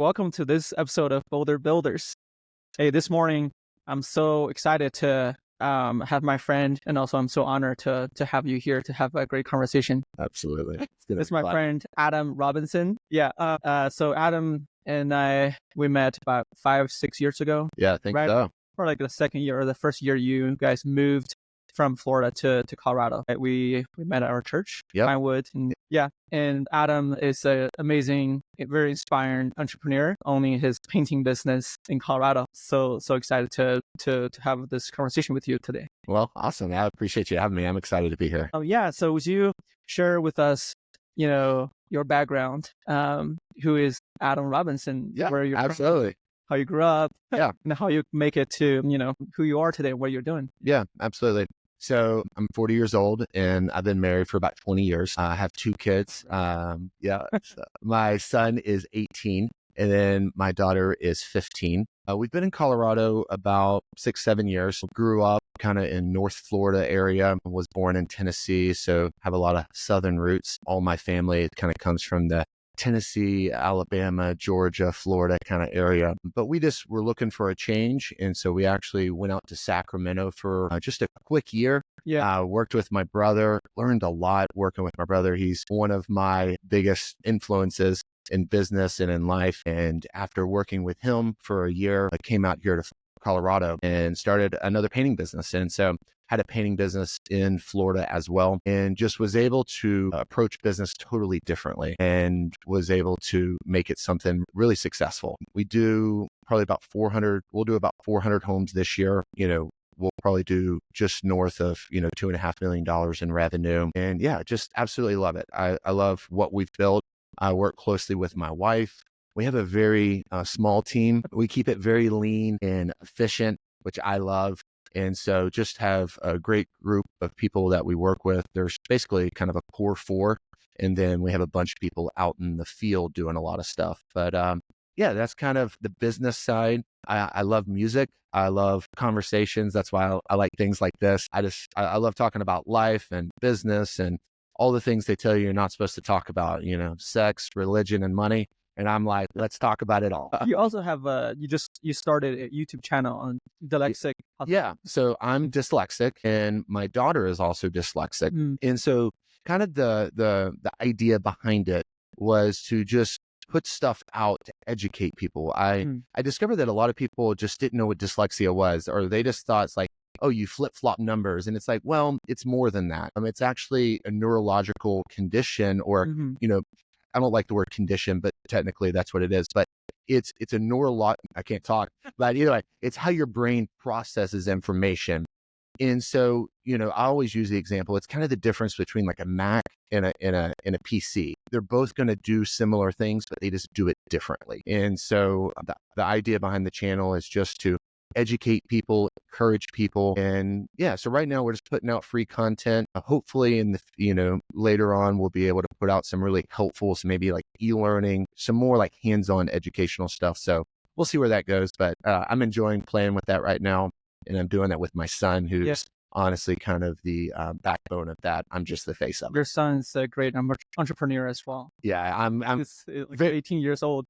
Welcome to this episode of Boulder Builders. Hey, this morning I'm so excited to have my friend, and also I'm so honored to have you here to have a great conversation. Absolutely. This is my friend Adam Robinson. Yeah. So Adam and I we met about 5-6 years ago. Yeah, I think Right. so. Or like the second year or the first year you guys moved from Florida to Colorado. Right? We met at our church, Yep. Pinewood, and yeah. And Adam is an amazing, very inspiring entrepreneur, owning his painting business in Colorado. So excited to have this conversation with you today. Well, awesome. I appreciate you having me. I'm excited to be here. Oh yeah. So would you share with us, your background? Who is Adam Robinson? Yeah, Where you're from, absolutely. how you grew up, Yeah. and how you make it to who you are today, what you're doing. Yeah, absolutely. So I'm 40 years old and I've been married for about 20 years. I have two kids. So my son is 18 and then my daughter is 15. We've been in Colorado about 6-7 years. Grew up kind of in North Florida area, was born in Tennessee. So have a lot of Southern roots. All my family kind of comes from the Tennessee, Alabama, Georgia, Florida kind of area. But we just were looking for a change. And so we actually went out to Sacramento for just a quick year. Yeah. Worked with my brother, learned a lot working with my brother. He's one of my biggest influences in business and in life. And after working with him for a year, I came out here to Colorado and started another painting business. And so had a painting business in Florida as well, and just was able to approach business totally differently and was able to make it something really successful. We do probably about 400, we'll do about 400 homes this year. We'll probably do just north of, $2.5 million in revenue. And yeah, just absolutely love it. I love what we've built. I work closely with my wife. We have a very small team. We keep it very lean and efficient, which I love. And so just have a great group of people that we work with. There's basically kind of a core four. And then we have a bunch of people out in the field doing a lot of stuff. But yeah, that's kind of the business side. I love music. I love conversations. That's why I like things like this. I love talking about life and business and all the things they tell you you're not supposed to talk about, sex, religion, and money. And I'm like, let's talk about it all. You also have you started a YouTube channel on Dyslexic Hustle. Yeah. So I'm dyslexic and my daughter is also dyslexic. Mm. And so kind of the idea behind it was to just put stuff out to educate people. I discovered that a lot of people just didn't know what dyslexia was, or they just thought it's like, oh, you flip-flop numbers. And it's like, well, it's more than that. It's actually a neurological condition, or, I don't like the word condition, but technically that's what it is. But it's a I can't talk, but either way, it's how your brain processes information. And so, I always use the example. It's kind of the difference between like a Mac and a PC. They're both going to do similar things, but they just do it differently. And so the idea behind the channel is just to educate people, encourage people. And yeah, so right now we're just putting out free content. Hopefully in the, later on, we'll be able to put out some really helpful, so maybe like e-learning, some more like hands-on educational stuff. So we'll see where that goes, but I'm enjoying playing with that right now. And I'm doing that with my son, who's honestly kind of the backbone of that. I'm just the face of it. Your son's a great entrepreneur as well. Yeah, I'm He's like 18 years old,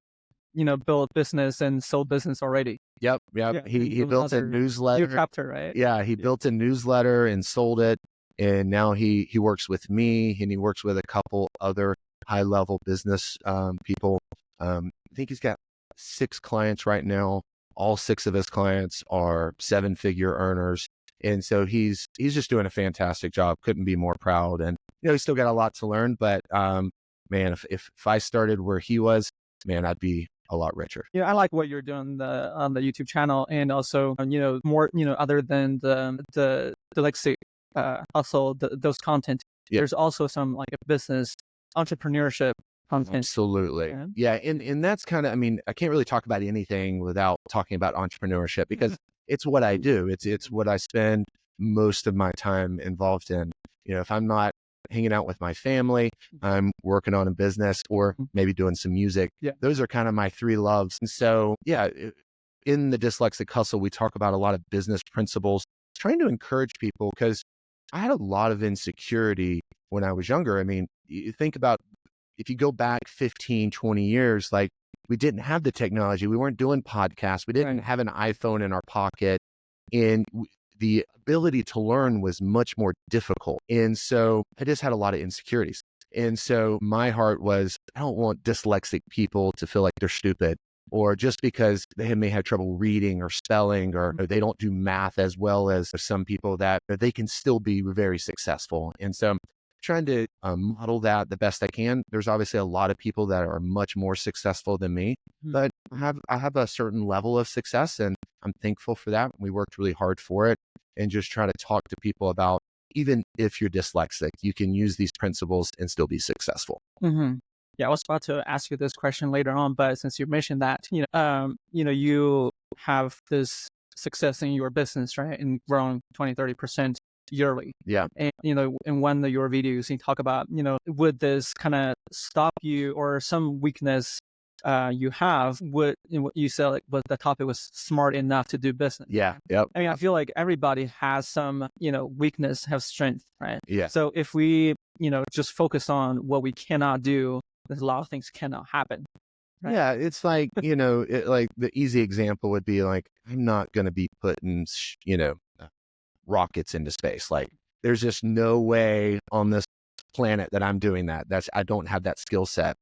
built business and sold business already. Yep. Yeah, He built a newsletter. New chapter, right? Yeah, he built a newsletter and sold it. And now he works with me, and he works with a couple other high-level business people. I think he's got 6 clients right now. All 6 of his clients are 7-figure earners. And so he's just doing a fantastic job. Couldn't be more proud. And, he's still got a lot to learn, but man, if I started where he was, man, I'd be a lot richer. Yeah, I like what you're doing on the YouTube channel, and also, more, other than the Dyslexic Hustle, those content, there's also some like a business entrepreneurship content. Absolutely. Yeah. And that's kind of, I can't really talk about anything without talking about entrepreneurship, because it's what I do. It's what I spend most of my time involved in. If I'm not hanging out with my family, I'm working on a business, or maybe doing some music. Yeah. Those are kind of my 3 loves. And so, yeah, in the Dyslexic Hustle, we talk about a lot of business principles, trying to encourage people, because I had a lot of insecurity when I was younger. You think about, if you go back 15, 20 years, like we didn't have the technology. We weren't doing podcasts. We didn't have an iPhone in our pocket. And the ability to learn was much more difficult. And so I just had a lot of insecurities. And so my heart was, I don't want dyslexic people to feel like they're stupid, or just because they may have trouble reading or spelling, or they don't do math as well as some people, that they can still be very successful. And so I'm trying to model that the best I can. There's obviously a lot of people that are much more successful than me, but I have a certain level of success, and I'm thankful for that. We worked really hard for it, and just try to talk to people about, even if you're dyslexic, you can use these principles and still be successful. Yeah, I was about to ask you this question later on, but since you mentioned that, you have this success in your business, right? And growing 20, 30% yearly. Yeah. And, in one of your videos, you talk about, would this kind of stop you, or some weakness you have, what you said, like, but the topic was smart enough to do business. Yeah. Yep. I mean, I feel like everybody has some, weakness, have strength, right? Yeah. So if we, just focus on what we cannot do, there's a lot of things cannot happen. Right? Yeah. It's like, like the easy example would be like, I'm not going to be putting, rockets into space. Like, there's just no way on this planet that I'm doing that. I don't have that skill set.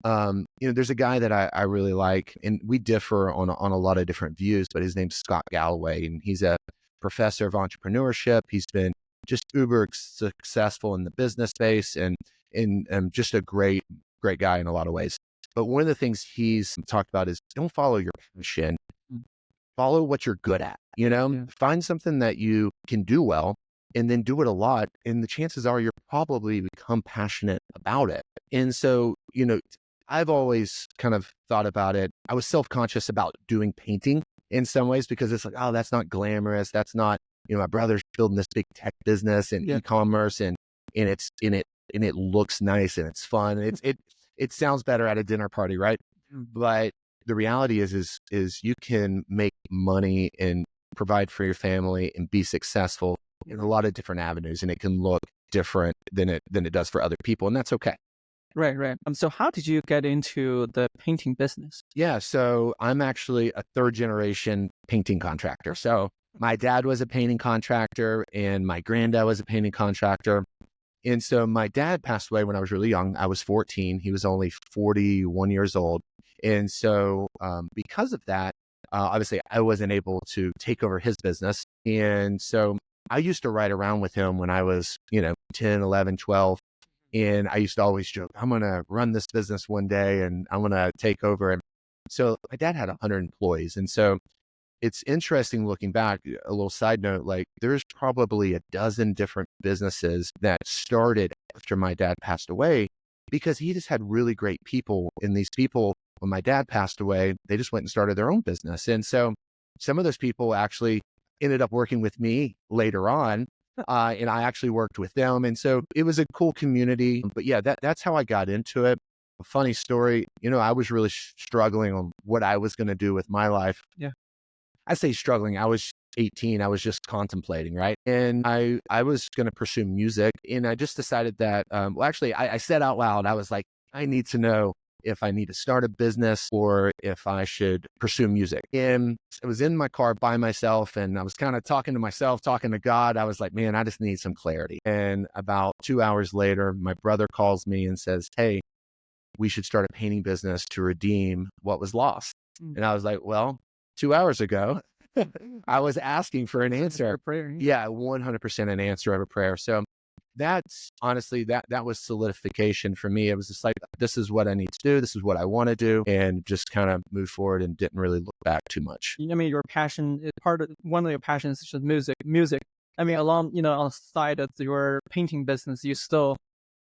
There's a guy that I really like, and we differ on a lot of different views, but his name's Scott Galloway, and he's a professor of entrepreneurship. He's been just uber successful in the business space, and just a great guy in a lot of ways. But one of the things he's talked about is, don't follow your passion, follow what you're good at. Find something that you can do well, and then do it a lot. And the chances are you'll probably become passionate about it. And so, I've always kind of thought about it. I was self-conscious about doing painting in some ways, because it's like, oh, that's not glamorous. That's not, my brother's building this big tech business and e-commerce, and it looks nice and it's fun. It sounds better at a dinner party, right? But the reality is you can make money and provide for your family and be successful in a lot of different avenues, and it can look different than it does for other people, and that's okay. Right. So how did you get into the painting business? Yeah, so I'm actually a third generation painting contractor. So my dad was a painting contractor, and my granddad was a painting contractor. And so my dad passed away when I was really young. I was 14. He was only 41 years old. And so because of that, obviously I wasn't able to take over his business. And so I used to ride around with him when I was, 10, 11, 12. And I used to always joke, I'm going to run this business one day and I'm going to take over. And so my dad had 100 employees. And so it's interesting looking back, a little side note, like there's probably a dozen different businesses that started after my dad passed away, because he just had really great people. And these people, when my dad passed away, they just went and started their own business. And so some of those people actually ended up working with me later on. And I actually worked with them. And so it was a cool community. But yeah, that's how I got into it. A funny story, I was really struggling on what I was going to do with my life. Yeah. I say struggling. I was 18. I was just contemplating, right? And I was going to pursue music. And I just decided that, I said out loud, I was like, I need to know if I need to start a business or if I should pursue music. And I was in my car by myself, and I was kind of talking to myself, talking to God. I was like, man, I just need some clarity. And about 2 hours later, my brother calls me and says, hey, we should start a painting business to redeem what was lost. And I was like, well, 2 hours ago, I was asking for an answer. Yeah, 100% an answer of a prayer. So that's honestly, that was solidification for me. It was just like, this is what I need to do. This is what I want to do, and just kind of move forward and didn't really look back too much. I mean, your passion is one of your passions is just music. I mean, on the side of your painting business, you still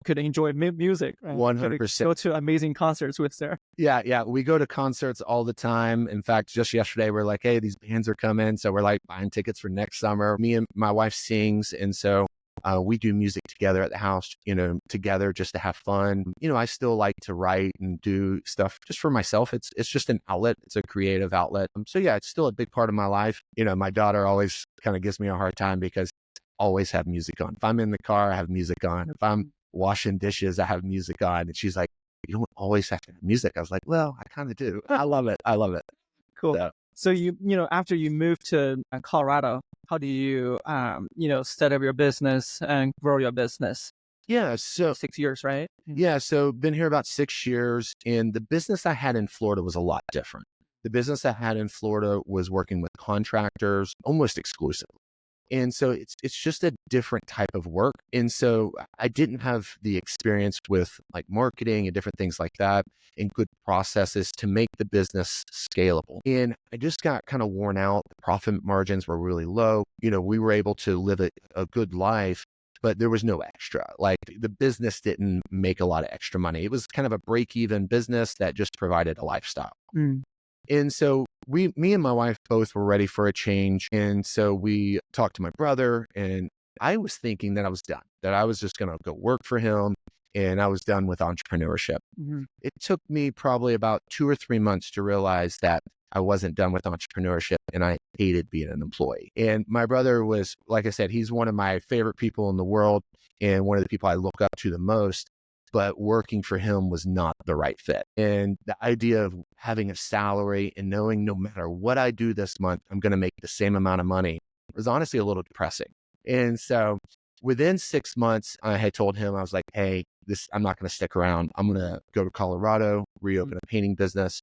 could enjoy music. Right? 100%. Go to amazing concerts with there. Yeah. We go to concerts all the time. In fact, just yesterday, we're like, hey, these bands are coming. So we're like buying tickets for next summer. Me and my wife sings. And so we do music together at the house, together just to have fun. I still like to write and do stuff just for myself. It's just an outlet. It's a creative outlet. So yeah, it's still a big part of my life. My daughter always kind of gives me a hard time because I always have music on. If I'm in the car, I have music on. If I'm washing dishes, I have music on. And she's like, you don't always have to have music. I was like, well, I kind of do. I love it. I love it. Cool. So, So after you moved to Colorado, how do you, set up your business and grow your business? yeah. So 6 years, right? yeah, so been here about 6 years, and the business I had in Florida was a lot different. The business I had in Florida was working with contractors almost exclusively. And so it's just a different type of work. And so I didn't have the experience with like marketing and different things like that and good processes to make the business scalable. And I just got kind of worn out. The profit margins were really low. We were able to live a good life, but there was no extra. Like the business didn't make a lot of extra money. It was kind of a break-even business that just provided a lifestyle. Mm. And so me and my wife both were ready for a change. And so we talked to my brother, and I was thinking that I was done, that I was just going to go work for him, and I was done with entrepreneurship. Mm-hmm. It took me probably about 2 or 3 months to realize that I wasn't done with entrepreneurship, and I hated being an employee. And my brother was, like I said, he's one of my favorite people in the world and one of the people I look up to the most. But working for him was not the right fit. And the idea of having a salary and knowing no matter what I do this month, I'm going to make the same amount of money was honestly a little depressing. And so within 6 months, I had told him, I was like, hey, I'm not going to stick around. I'm going to go to Colorado, reopen a painting business.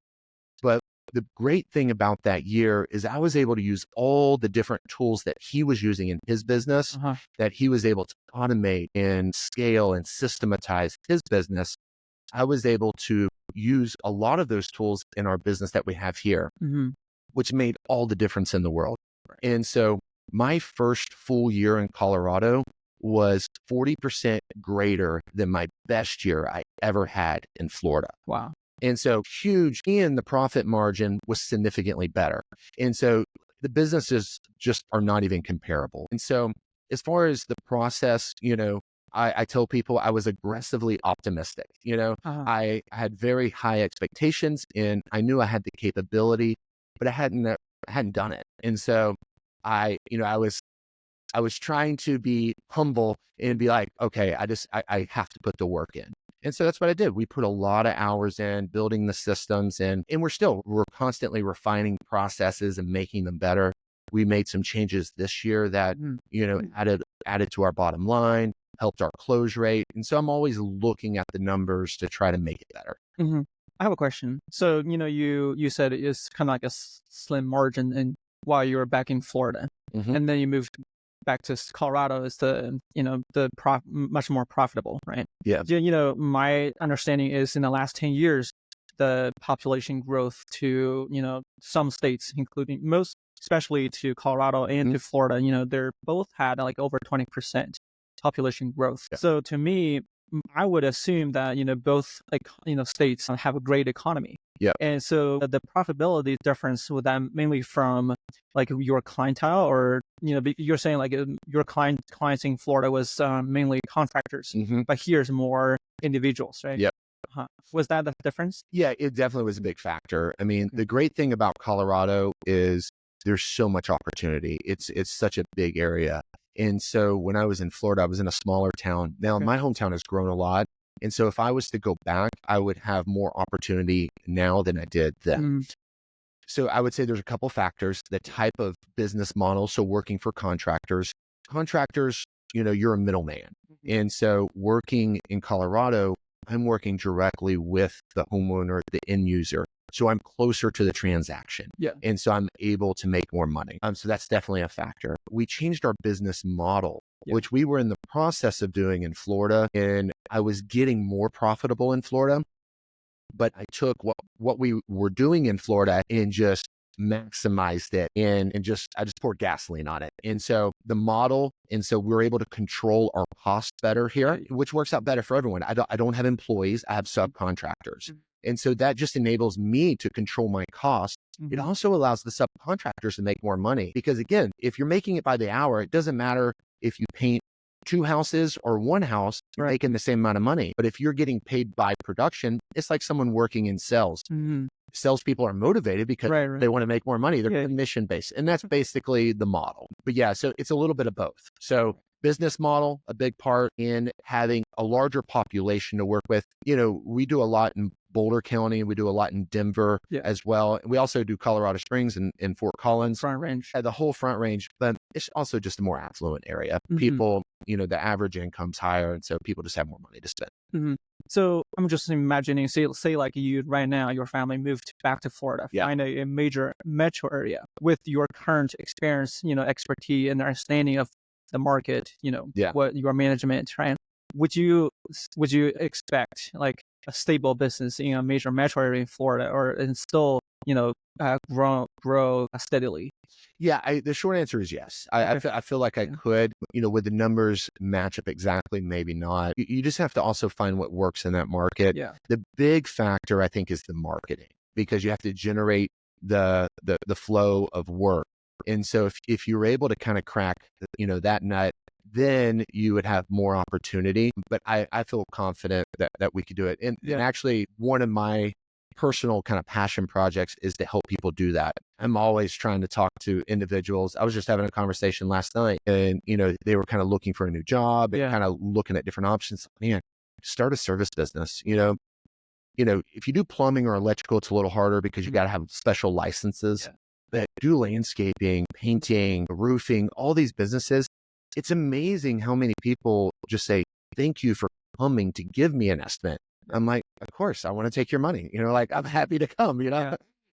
But the great thing about that year is I was able to use all the different tools that he was using in his business, that he was able to automate and scale and systematize his business. I was able to use a lot of those tools in our business that we have here, which made all the difference in the world. And so my first full year in Colorado was 40% greater than my best year I ever had in Florida. Wow. And so huge, and the profit margin was significantly better. And so the businesses just are not even comparable. And so as far as the process, I tell people I was aggressively optimistic. I had very high expectations, and I knew I had the capability, but I hadn't done it. And so I was trying to be humble and be like, okay, I have to put the work in. And so that's what I did. We put a lot of hours in building the systems, and we're constantly refining processes and making them better. We made some changes this year that, added to our bottom line, helped our close rate. And so I'm always looking at the numbers to try to make it better. Mm-hmm. I have a question. So, you said it's kind of like a slim margin while you were back in Florida, and then you moved back to Colorado is much more profitable, right? Yeah. My understanding is in the last 10 years, the population growth to, some states, including especially to Colorado and to Florida, they're both had like over 20% population growth. Yeah. So to me, I would assume that, both states have a great economy. Yeah. And so the profitability difference with that mainly from like your clientele, or, you're saying like your clients in Florida was mainly contractors, but here's more individuals, right? Yep. Was that the difference? Yeah, it definitely was a big factor. I mean, the great thing about Colorado is there's so much opportunity. It's such a big area. And so when I was in Florida, I was in a smaller town. Now my hometown has grown a lot. And so if I was to go back, I would have more opportunity now than I did then. So I would say there's a couple factors: the type of business model. So working for contractors, you're a middleman. And so working in Colorado, I'm working directly with the homeowner, the end user. So I'm closer to the transaction. Yeah. And so I'm able to make more money. So that's definitely a factor. We changed our business model, which we were in the process of doing in Florida, and I was getting more profitable in Florida. But I took what we were doing in Florida and just maximized it, and I just poured gasoline on it. And so the model, and so we're able to control our costs better here, which works out better for everyone. I don't have employees, I have subcontractors. And so that just enables me to control my costs. It also allows the subcontractors to make more money, because again, if you're making it by the hour, it doesn't matter if you paint 2 houses or 1 house, you're making the same amount of money. But if you're getting paid by production, it's like someone working in sales. Salespeople are motivated because they want to make more money. They're commission based. And that's basically the model. But yeah, so it's a little bit of both. So business model, a big part in having a larger population to work with. We do a lot in Boulder County. We do a lot in Denver as well. We also do Colorado Springs and Fort Collins. Front Range. The whole Front Range, but it's also just a more affluent area. People, the average income's higher, and so people just have more money to spend. So I'm just imagining, say like you right now, your family moved back to Florida, find a major metro area with your current experience, expertise and understanding of the market, what your management, right? Would you expect like a stable business in a major metro area in Florida, and still, grow steadily? Yeah, the short answer is yes. I feel like I could, would the numbers match up exactly? Maybe not. You just have to also find what works in that market. Yeah. The big factor, I think, is the marketing, because you have to generate the flow of work. And so if you're able to kind of crack, that nut, then you would have more opportunity. But I feel confident that we could do it. And actually, one of my personal kind of passion projects is to help people do that. I'm always trying to talk to individuals. I was just having a conversation last night, and they were kind of looking for a new job and kind of looking at different options. Man, start a service business. If you do plumbing or electrical, it's a little harder because you got to have special licenses. But do landscaping, painting, roofing, all these businesses. It's amazing how many people just say, "Thank you for coming to give me an estimate." I'm like, of course, I want to take your money. I'm happy to come.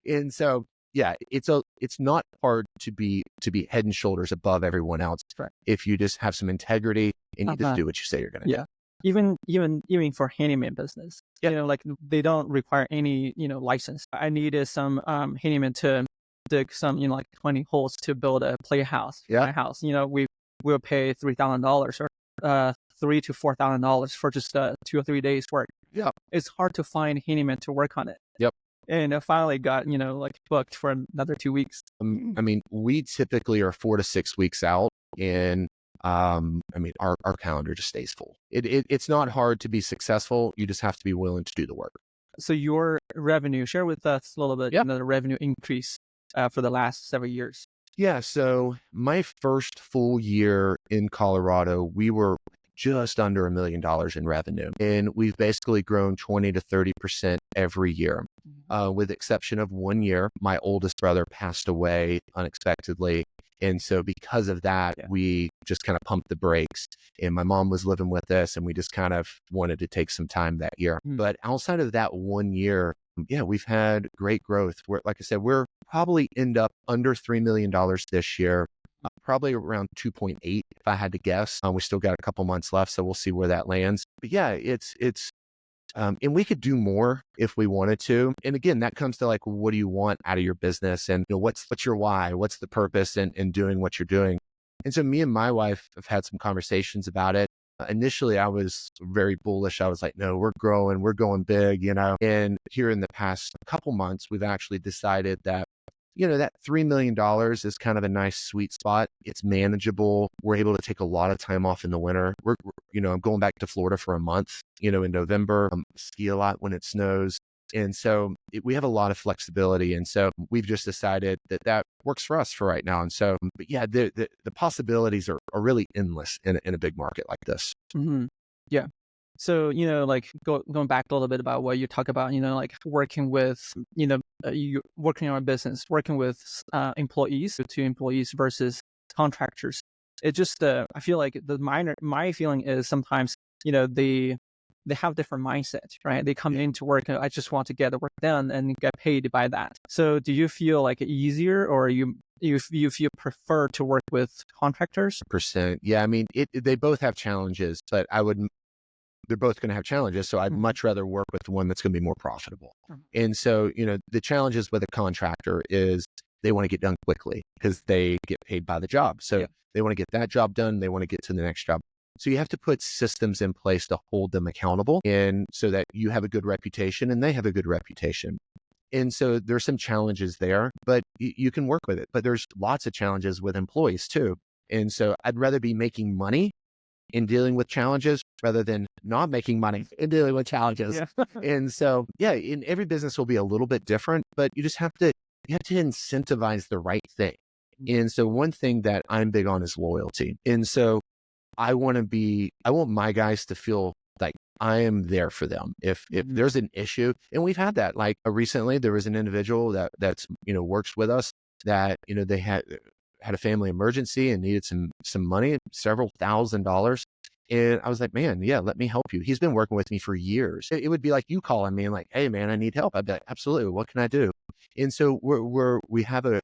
And so, it's not hard to be head and shoulders above everyone else if you just have some integrity and you just do what you say you're going to do. Even for handyman business, like they don't require any license. I needed some handyman to dig some like 20 holes to build a playhouse for my house. We'll pay $3,000 or $3,000 to $4,000 for just 2 or 3 days work. It's hard to find handyman to work on it. And I finally got booked for another 2 weeks. We typically are 4 to 6 weeks out, and our calendar just stays full. It's not hard to be successful. You just have to be willing to do the work. So your revenue, share with us a little bit the revenue increase for the last several years. Yeah, so my first full year in Colorado, we were just under $1 million in revenue. And we've basically grown 20 to 30% every year. With the exception of 1 year, my oldest brother passed away unexpectedly. And so because of that, we just kind of pumped the brakes, and my mom was living with us, and we just kind of wanted to take some time that year. But outside of that 1 year, we've had great growth. Like I said, we're probably end up under $3 million this year, probably around 2.8 if I had to guess. We still got a couple months left, so we'll see where that lands. But and we could do more if we wanted to. And again, that comes to like, what do you want out of your business? And what's your why? What's the purpose in doing what you're doing? And so me and my wife have had some conversations about it. Initially, I was very bullish. I was like, no, we're growing, we're going big, And here in the past couple months, we've actually decided that, that $3 million is kind of a nice sweet spot. It's manageable. We're able to take a lot of time off in the winter. I'm going back to Florida for a month, in November. Ski a lot when it snows. And so we have a lot of flexibility. And so we've just decided that works for us for right now. And so, but the possibilities are really endless in a big market like this. Yeah. So, like going back a little bit about what you talk about, like working with, you working on a business, working with employees versus contractors. It just, I feel like my feeling is sometimes, they have different mindset, right? They come into work, I just want to get the work done and get paid by that. So do you feel like easier, or you prefer to work with contractors? %. Yeah. They both have challenges, but they're both going to have challenges. So I'd much rather work with the one that's going to be more profitable. And so, the challenges with a contractor is they want to get done quickly because they get paid by the job. So they want to get that job done. They want to get to the next job. So you have to put systems in place to hold them accountable, and so that you have a good reputation and they have a good reputation. And so there's some challenges there, but you can work with it. But there's lots of challenges with employees too. And so I'd rather be making money in dealing with challenges rather than not making money in dealing with challenges. And so, in every business will be a little bit different, but you have to incentivize the right thing. And so one thing that I'm big on is loyalty. And so I want my guys to feel like I am there for them. If there's an issue, and we've had that, like recently there was an individual that's, works with us that, they had a family emergency and needed some money, several $1,000s. And I was like, man, yeah, let me help you. He's been working with me for years. It would be like you calling me and like, hey man, I need help. I'd be like, absolutely. What can I do? And so we have a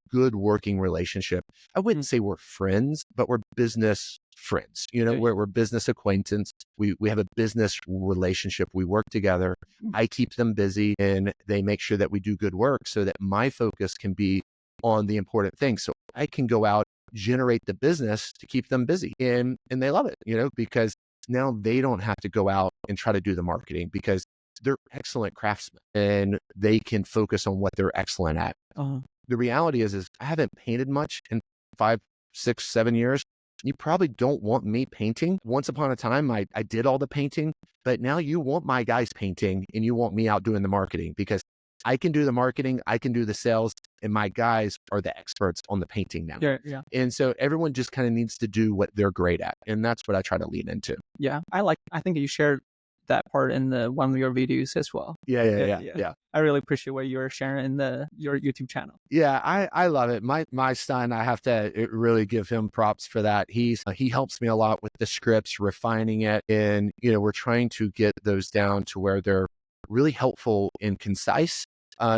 good working relationship. I wouldn't say we're friends, but we're business friends. We're business acquaintance. We have a business relationship. We work together. I keep them busy and they make sure that we do good work so that my focus can be on the important things. So I can go out, generate the business to keep them busy. And they love it, because now they don't have to go out and try to do the marketing because they're excellent craftsmen and they can focus on what they're excellent at. The reality is I haven't painted much in 5, 6, 7 years. You probably don't want me painting. Once upon a time, I did all the painting, but now you want my guys painting and you want me out doing the marketing because I can do the marketing, I can do the sales, and my guys are the experts on the painting now. Yeah. And so everyone just kind of needs to do what they're great at. And that's what I try to lean into. Yeah. I think you shared that part in one of your videos as well. Yeah. I really appreciate what you're sharing in your YouTube channel. Yeah, I love it. My son, I have to really give him props for that. He helps me a lot with the scripts, refining it. And, we're trying to get those down to where they're really helpful and concise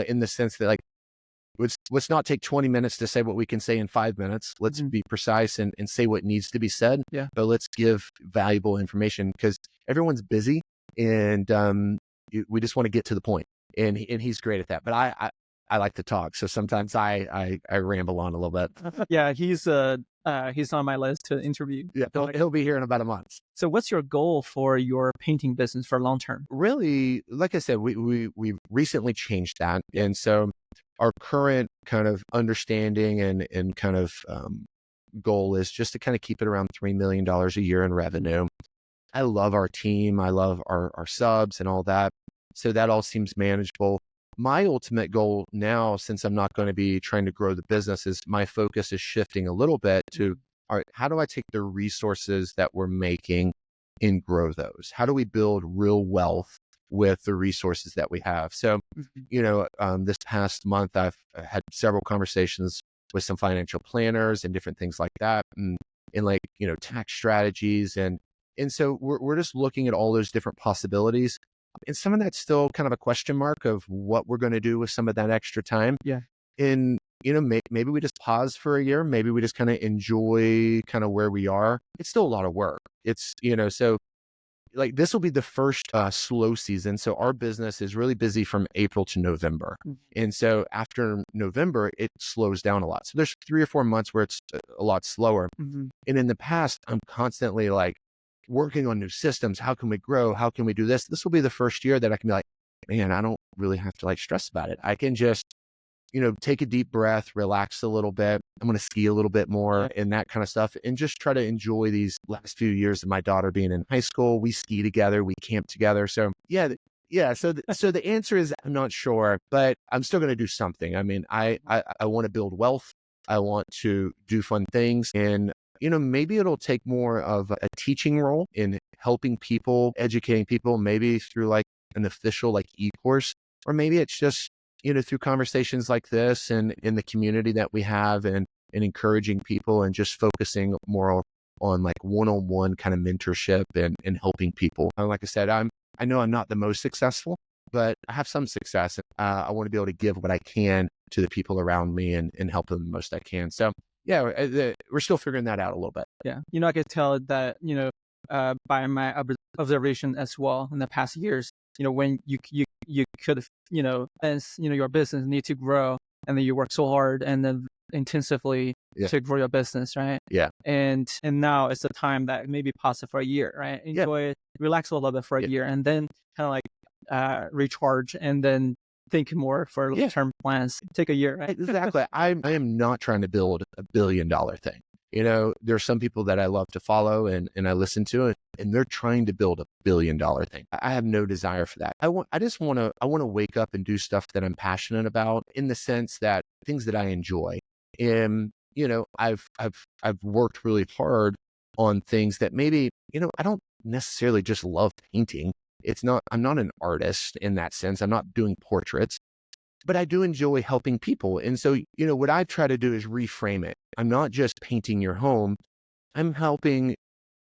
in the sense that like, let's not take 20 minutes to say what we can say in 5 minutes. Let's be precise and say what needs to be said. Yeah. But let's give valuable information because everyone's busy and we just want to get to the point. And he's great at that. But I like to talk. So sometimes I ramble on a little bit. Yeah, he's on my list to interview. Yeah, he'll be here in about a month. So what's your goal for your painting business for long term? Really, like I said, we recently changed that. And so our current kind of understanding and kind of goal is just to kind of keep it around $3 million a year in revenue. I love our team. I love our subs and all that. So that all seems manageable. My ultimate goal now, since I'm not going to be trying to grow the business, is my focus is shifting a little bit to, all right, how do I take the resources that we're making and grow those? How do we build real wealth with the resources that we have? So, this past month, I've had several conversations with some financial planners and different things like that, and like, tax strategies. And so we're just looking at all those different possibilities. And some of that's still kind of a question mark of what we're going to do with some of that extra time. Yeah. And, maybe we just pause for a year. Maybe we just kind of enjoy kind of where we are. It's still a lot of work. It's, so like this will be the first slow season. So our business is really busy from April to November. And so after November, it slows down a lot. So there's 3 or 4 months where it's a lot slower. And in the past, I'm constantly like, working on new systems. How can we grow? How can we do this? This will be the first year that I can be like, man, I don't really have to like stress about it. I can just, take a deep breath, relax a little bit. I'm going to ski a little bit more and that kind of stuff and just try to enjoy these last few years of my daughter being in high school. We ski together, we camp together. So yeah. So the answer is I'm not sure, but I'm still going to do something. I mean, I want to build wealth. I want to do fun things and maybe it'll take more of a teaching role in helping people, educating people, maybe through like an official like e-course, or maybe it's just, through conversations like this and in the community that we have and encouraging people and just focusing more on like one-on-one kind of mentorship and helping people. And like I said, I know I'm not the most successful, but I have some success. I want to be able to give what I can to the people around me and help them the most I can. So yeah, we're still figuring that out a little bit. Yeah. I could tell that, by my observation as well in the past years, when you could, as, your business need to grow and then you work so hard and then intensively to grow your business, right? Yeah. And now it's the time that maybe pause it for a year, right? Enjoy it, relax a little bit for a year and then kind of like recharge and then think more for long-term plans. Take a year, right? Exactly. I am not trying to build a $1 billion thing. There's some people that I love to follow and I listen to it and they're trying to build a $1 billion thing. I have no desire for that. I want to wake up and do stuff that I'm passionate about in the sense that things that I enjoy. And, I've worked really hard on things that maybe, I don't necessarily just love painting. I'm not an artist in that sense. I'm not doing portraits, but I do enjoy helping people. And so, what I try to do is reframe it. I'm not just painting your home. I'm helping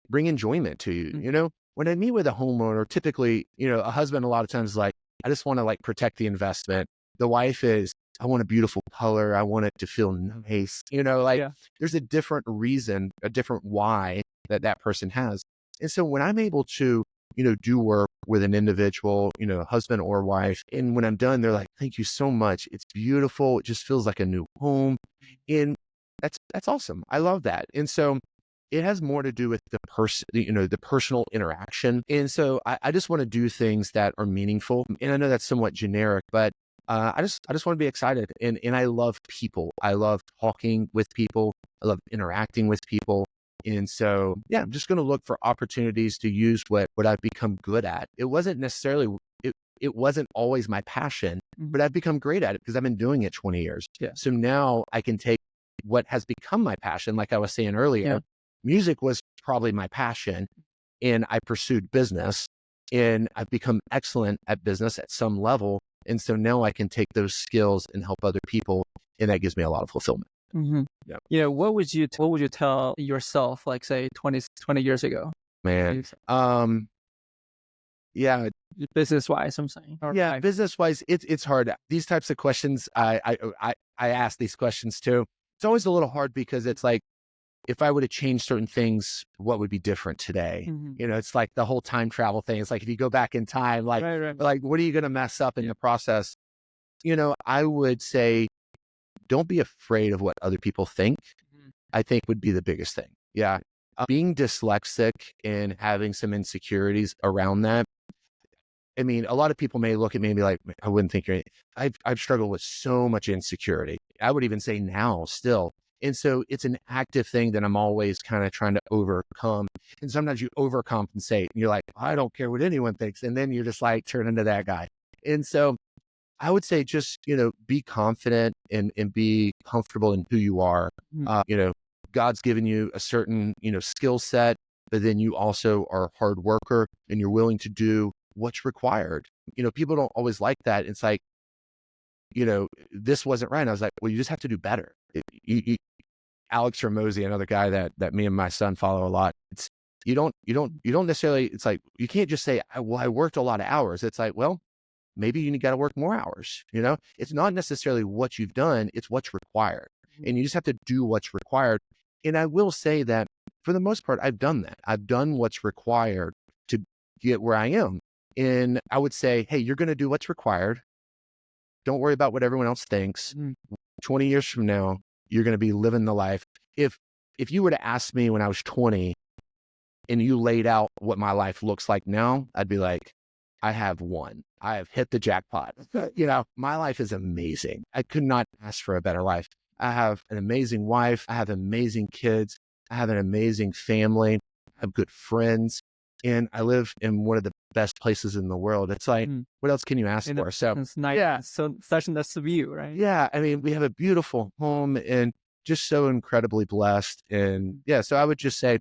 bring enjoyment to you. When I meet with a homeowner, typically, a husband a lot of times is like, I just want to like protect the investment. The wife is, I want a beautiful color. I want it to feel nice. There's a different reason, a different why that person has. And so when I'm able to, do work with an individual, husband or wife, and when I'm done, they're like, thank you so much. It's beautiful. It just feels like a new home. And that's awesome. I love that. And so it has more to do with the person, the personal interaction. And so I just want to do things that are meaningful. And I know that's somewhat generic, but I just want to be excited. And I love people. I love talking with people. I love interacting with people. And so, yeah, I'm just going to look for opportunities to use what I've become good at. It wasn't necessarily, it wasn't always my passion, but I've become great at it because I've been doing it 20 years. Yeah. So now I can take what has become my passion. Like I was saying earlier, music was probably my passion, and I pursued business, and I've become excellent at business at some level. And so now I can take those skills and help other people. And that gives me a lot of fulfillment. Yeah. What would you tell yourself, like say 20 years ago? Man. Yeah. Business wise, I'm saying. Yeah. Business wise, it's hard. These types of questions, I ask these questions too. It's always a little hard because it's like, if I would have changed certain things, what would be different today? It's like the whole time travel thing. It's like, if you go back in time, like, like, what are you going to mess up in the process? I would say, don't be afraid of what other people think. I think would be the biggest thing. Yeah. Being dyslexic and having some insecurities around that. I mean, a lot of people may look at me and be like, I wouldn't think you're, I've struggled with so much insecurity. I would even say now still. And so it's an active thing that I'm always kind of trying to overcome. And sometimes you overcompensate and you're like, I don't care what anyone thinks. And then you're just like, turn into that guy. And so I would say just, be confident and be comfortable in who you are. God's given you a certain, skill set, but then you also are a hard worker and you're willing to do what's required. People don't always like that. It's like, this wasn't right. And I was like, well, you just have to do better. Alex Ramosi, another guy that me and my son follow a lot. It's, you don't necessarily, it's like, you can't just say, well, I worked a lot of hours. It's like, well, maybe you got to work more hours. It's not necessarily what you've done. It's what's required. And you just have to do what's required. And I will say that for the most part, I've done that. I've done what's required to get where I am. And I would say, hey, you're going to do what's required. Don't worry about what everyone else thinks. 20 years from now, you're going to be living the life. If you were to ask me when I was 20 and you laid out what my life looks like now, I'd be like, I have won. I have hit the jackpot. My life is amazing. I could not ask for a better life. I have an amazing wife. I have amazing kids. I have an amazing family. I have good friends. And I live in one of the best places in the world. It's like, what else can you ask for? So it's nice. Yeah. So such a nice view, right? Yeah. I mean, we have a beautiful home and just so incredibly blessed. And yeah, so I would just say,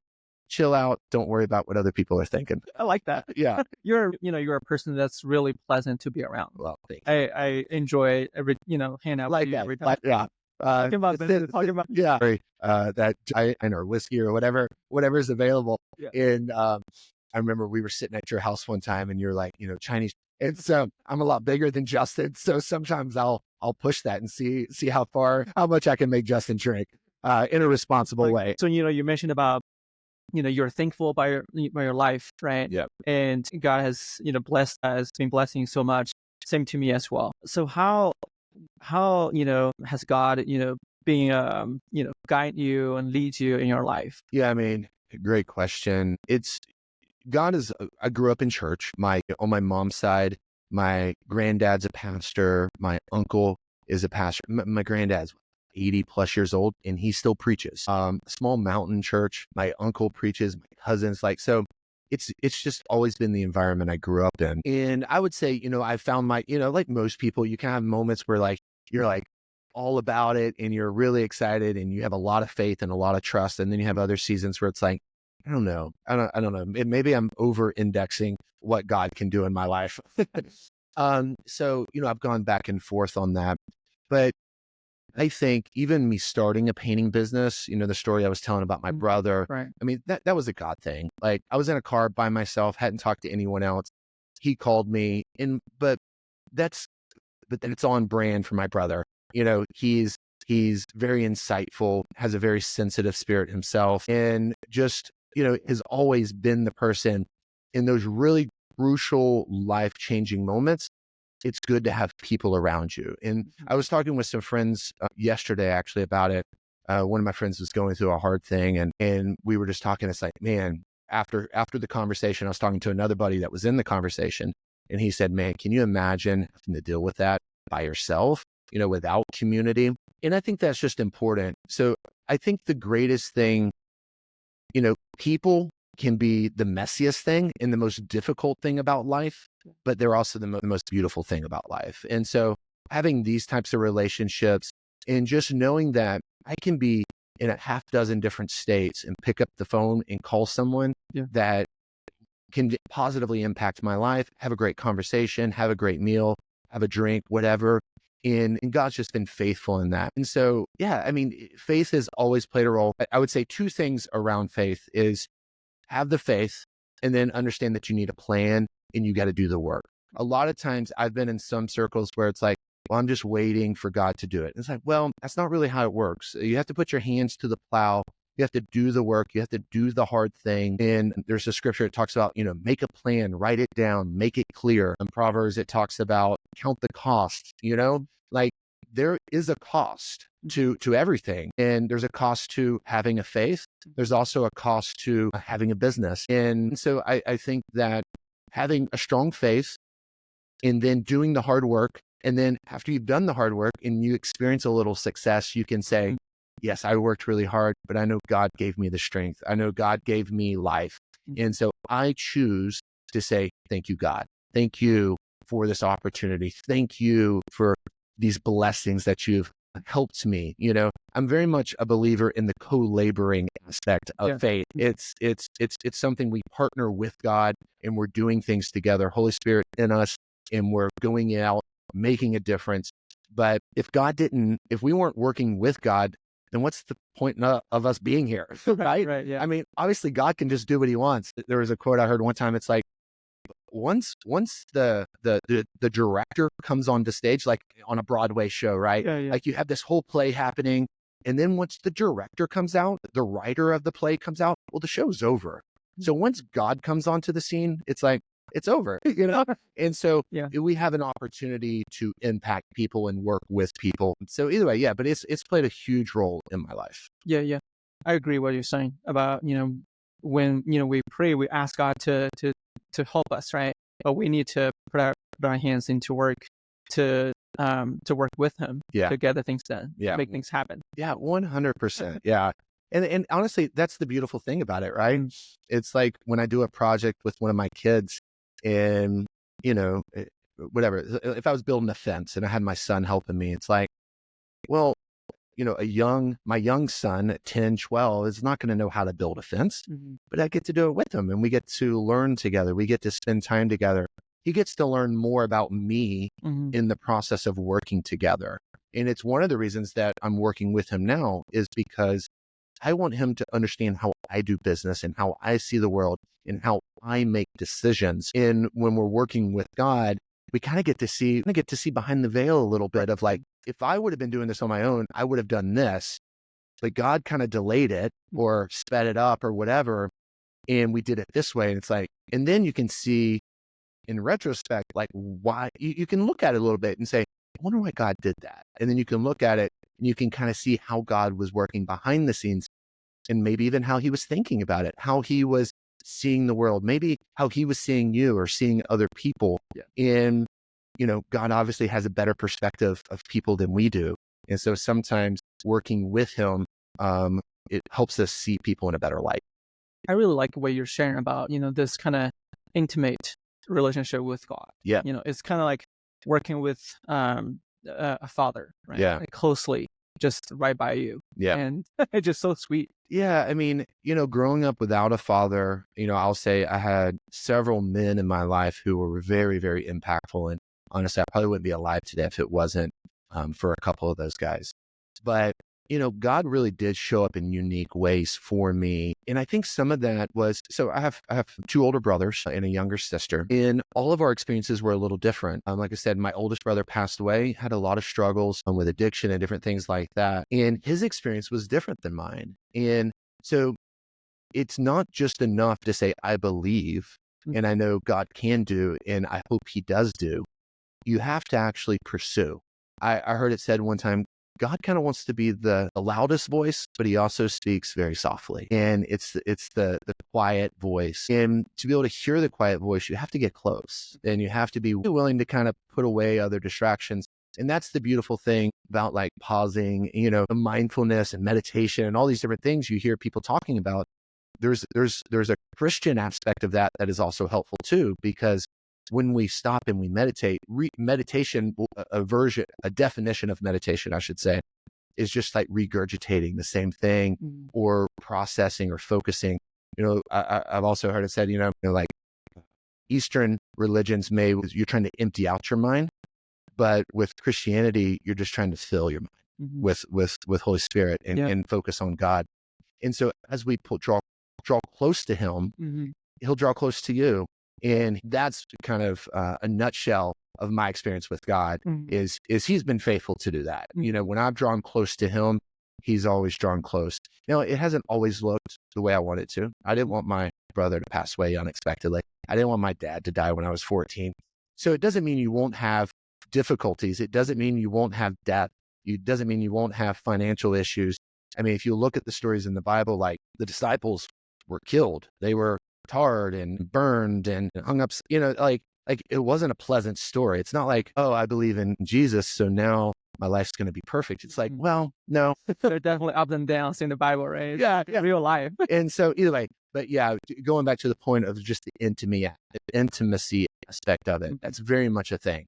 chill out. Don't worry about what other people are thinking. I like that. Yeah. You're a person that's really pleasant to be around. Well, thank you. I enjoy hanging out with you every time. Yeah. Talking about business, talking about that giant or whiskey or whatever is available. Yeah. And I remember we were sitting at your house one time and you're like, Chinese. And so I'm a lot bigger than Justin. So sometimes I'll push that and see how much I can make Justin drink in a responsible way. So, you mentioned about, you're thankful by your life, right? Yeah. And God has, blessed us, been blessing so much. Same to me as well. So how has God, being, guide you and lead you in your life? Yeah. I mean, great question. I grew up in church. On my mom's side, my granddad's a pastor. My uncle is a pastor. My granddad's 80 plus years old and he still preaches. Small mountain church. My uncle preaches, my cousins so it's just always been the environment I grew up in. And I would say, I found like most people, you can have moments where you're like all about it and you're really excited and you have a lot of faith and a lot of trust. And then you have other seasons where it's like, I don't know. I don't know. Maybe I'm over indexing what God can do in my life. So, I've gone back and forth on that, but I think even me starting a painting business, the story I was telling about my brother, Right. I mean, that was a God thing. Like, I was in a car by myself, hadn't talked to anyone else. He called me that's, but then it's on brand for my brother. He's very insightful, has a very sensitive spirit himself, and just, has always been the person in those really crucial life-changing moments. It's good to have people around you. And I was talking with some friends yesterday actually about it. One of my friends was going through a hard thing, and we were just talking. It's like, man, after the conversation, I was talking to another buddy that was in the conversation, and he said, man, can you imagine having to deal with that by yourself, without community? And I think that's just important. So I think the greatest thing, people can be the messiest thing and the most difficult thing about life, but they're also the most beautiful thing about life. And so having these types of relationships and just knowing that I can be in a half dozen different states and pick up the phone and call someone that can positively impact my life, have a great conversation, have a great meal, have a drink, whatever. And God's just been faithful in that. And so, yeah, I mean, faith has always played a role. I would say two things around faith is have the faith and then understand that you need a plan and you got to do the work. A lot of times I've been in some circles where it's like, well, I'm just waiting for God to do it. And it's like, well, that's not really how it works. You have to put your hands to the plow. You have to do the work. You have to do the hard thing. And there's a scripture that talks about, make a plan, write it down, make it clear. In Proverbs, it talks about count the cost, like there is a cost to everything. And there's a cost to having a faith. There's also a cost to having a business. And so I think that having a strong faith and then doing the hard work, and then after you've done the hard work and you experience a little success, you can say, yes, I worked really hard, but I know God gave me the strength. I know God gave me life. And so I choose to say, thank you, God. Thank you for this opportunity. Thank you for these blessings that you've helped me. I'm very much a believer in the co-laboring aspect of faith. It's something we partner with God and we're doing things together, Holy Spirit in us, and we're going out, making a difference. But if we weren't working with God, then what's the point of us being here? Right? Right. Yeah. I mean, obviously God can just do what he wants. There was a quote I heard one time. It's like, once the director comes onto stage, like on a Broadway show, right? Yeah. Like you have this whole play happening. And then once the director comes out, the writer of the play comes out, well, the show's over. So once God comes onto the scene, it's like, it's over, And so we have an opportunity to impact people and work with people. So either way, but it's played a huge role in my life. Yeah. I agree what you're saying about, when, we pray, we ask God to help us, right? But we need to put our hands into work to work with him to get the things done, make things happen. Yeah, 100%. Yeah. And honestly, that's the beautiful thing about it, right? It's like when I do a project with one of my kids and, whatever, if I was building a fence and I had my son helping me, it's like, well, my young son at 10, 12 is not going to know how to build a fence, but I get to do it with him and we get to learn together. We get to spend time together. He gets to learn more about me in the process of working together. And it's one of the reasons that I'm working with him now is because I want him to understand how I do business and how I see the world and how I make decisions. And when we're working with God, we kind of get to see behind the veil a little bit of like, if I would have been doing this on my own, I would have done this, but God kind of delayed it or sped it up or whatever. And we did it this way. And it's like, and then you can see in retrospect, like why you can look at it a little bit and say, I wonder why God did that. And then you can look at it and you can kind of see how God was working behind the scenes and maybe even how he was thinking about it, how he was seeing the world, maybe how he was seeing you or seeing other people. And, God obviously has a better perspective of people than we do. And so sometimes working with him, it helps us see people in a better light. I really like what you're sharing about, this kind of intimate relationship with God. Yeah. It's kind of like working with a father, right? Yeah. Like closely, just right by you. Yeah. And it's just so sweet. Yeah, I mean, growing up without a father, I'll say I had several men in my life who were very, very impactful. And honestly, I probably wouldn't be alive today if it wasn't for a couple of those guys. But, God really did show up in unique ways for me. And I think some of that was, so I have two older brothers and a younger sister, and all of our experiences were a little different. Like I said, my oldest brother passed away, had a lot of struggles with addiction and different things like that. And his experience was different than mine. And so it's not just enough to say, I believe, and I know God can do, and I hope he does do. You have to actually pursue. I heard it said one time, God kind of wants to be the loudest voice, but he also speaks very softly. And it's the quiet voice. And to be able to hear the quiet voice, you have to get close, and you have to be willing to kind of put away other distractions. And that's the beautiful thing about like pausing, mindfulness and meditation and all these different things you hear people talking about. There's a Christian aspect of that is also helpful too, because when we stop and we meditate, meditation, a definition of meditation, I should say, is just like regurgitating the same thing or processing or focusing. I've also heard it said, like Eastern religions you're trying to empty out your mind, but with Christianity, you're just trying to fill your mind with Holy Spirit and focus on God. And so as we draw close to him, he'll draw close to you. And that's kind of a nutshell of my experience with God is he's been faithful to do that. When I've drawn close to him, he's always drawn close. It hasn't always looked the way I wanted to. I didn't want my brother to pass away unexpectedly. I didn't want my dad to die when I was 14. So it doesn't mean you won't have difficulties. It doesn't mean you won't have death. It doesn't mean you won't have financial issues. I mean, if you look at the stories in the Bible, like the disciples were killed. They were tarred and burned and hung up, like it wasn't a pleasant story. It's not like, oh, I believe in Jesus, so now my life's going to be perfect. It's like, well, no. There are definitely ups and downs in the Bible, right? Yeah. Real life. And so either way, but yeah, going back to the point of just the intimacy aspect of it, that's very much a thing.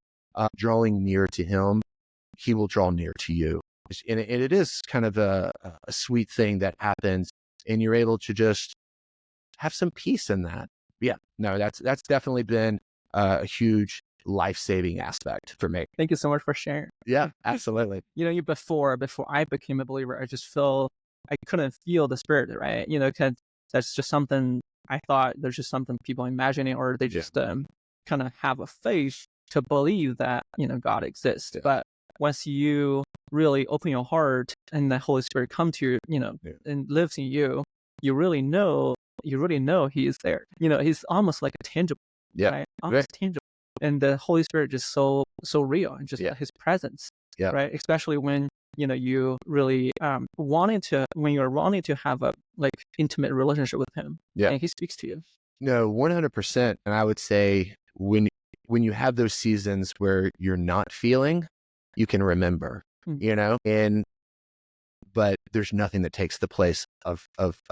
Drawing near to him, he will draw near to you. And it is kind of a sweet thing that happens, and you're able to just have some peace in that. Yeah, no, that's definitely been a huge life-saving aspect for me. Thank you so much for sharing. Yeah, absolutely. Before I became a believer, I just feel I couldn't feel the spirit, right? Cause that's just something I thought there's just something people imagining, or they just kind of have a faith to believe that, God exists. Yeah. But once you really open your heart and the Holy Spirit come to you, and lives in you, you really know he is there. He's almost like a tangible, right? Almost tangible. And the Holy Spirit just so real, and just his presence, right? Especially when, you really wanting to have a like intimate relationship with him, and he speaks to you. No, 100%. And I would say when you have those seasons where you're not feeling, you can remember, but there's nothing that takes the place of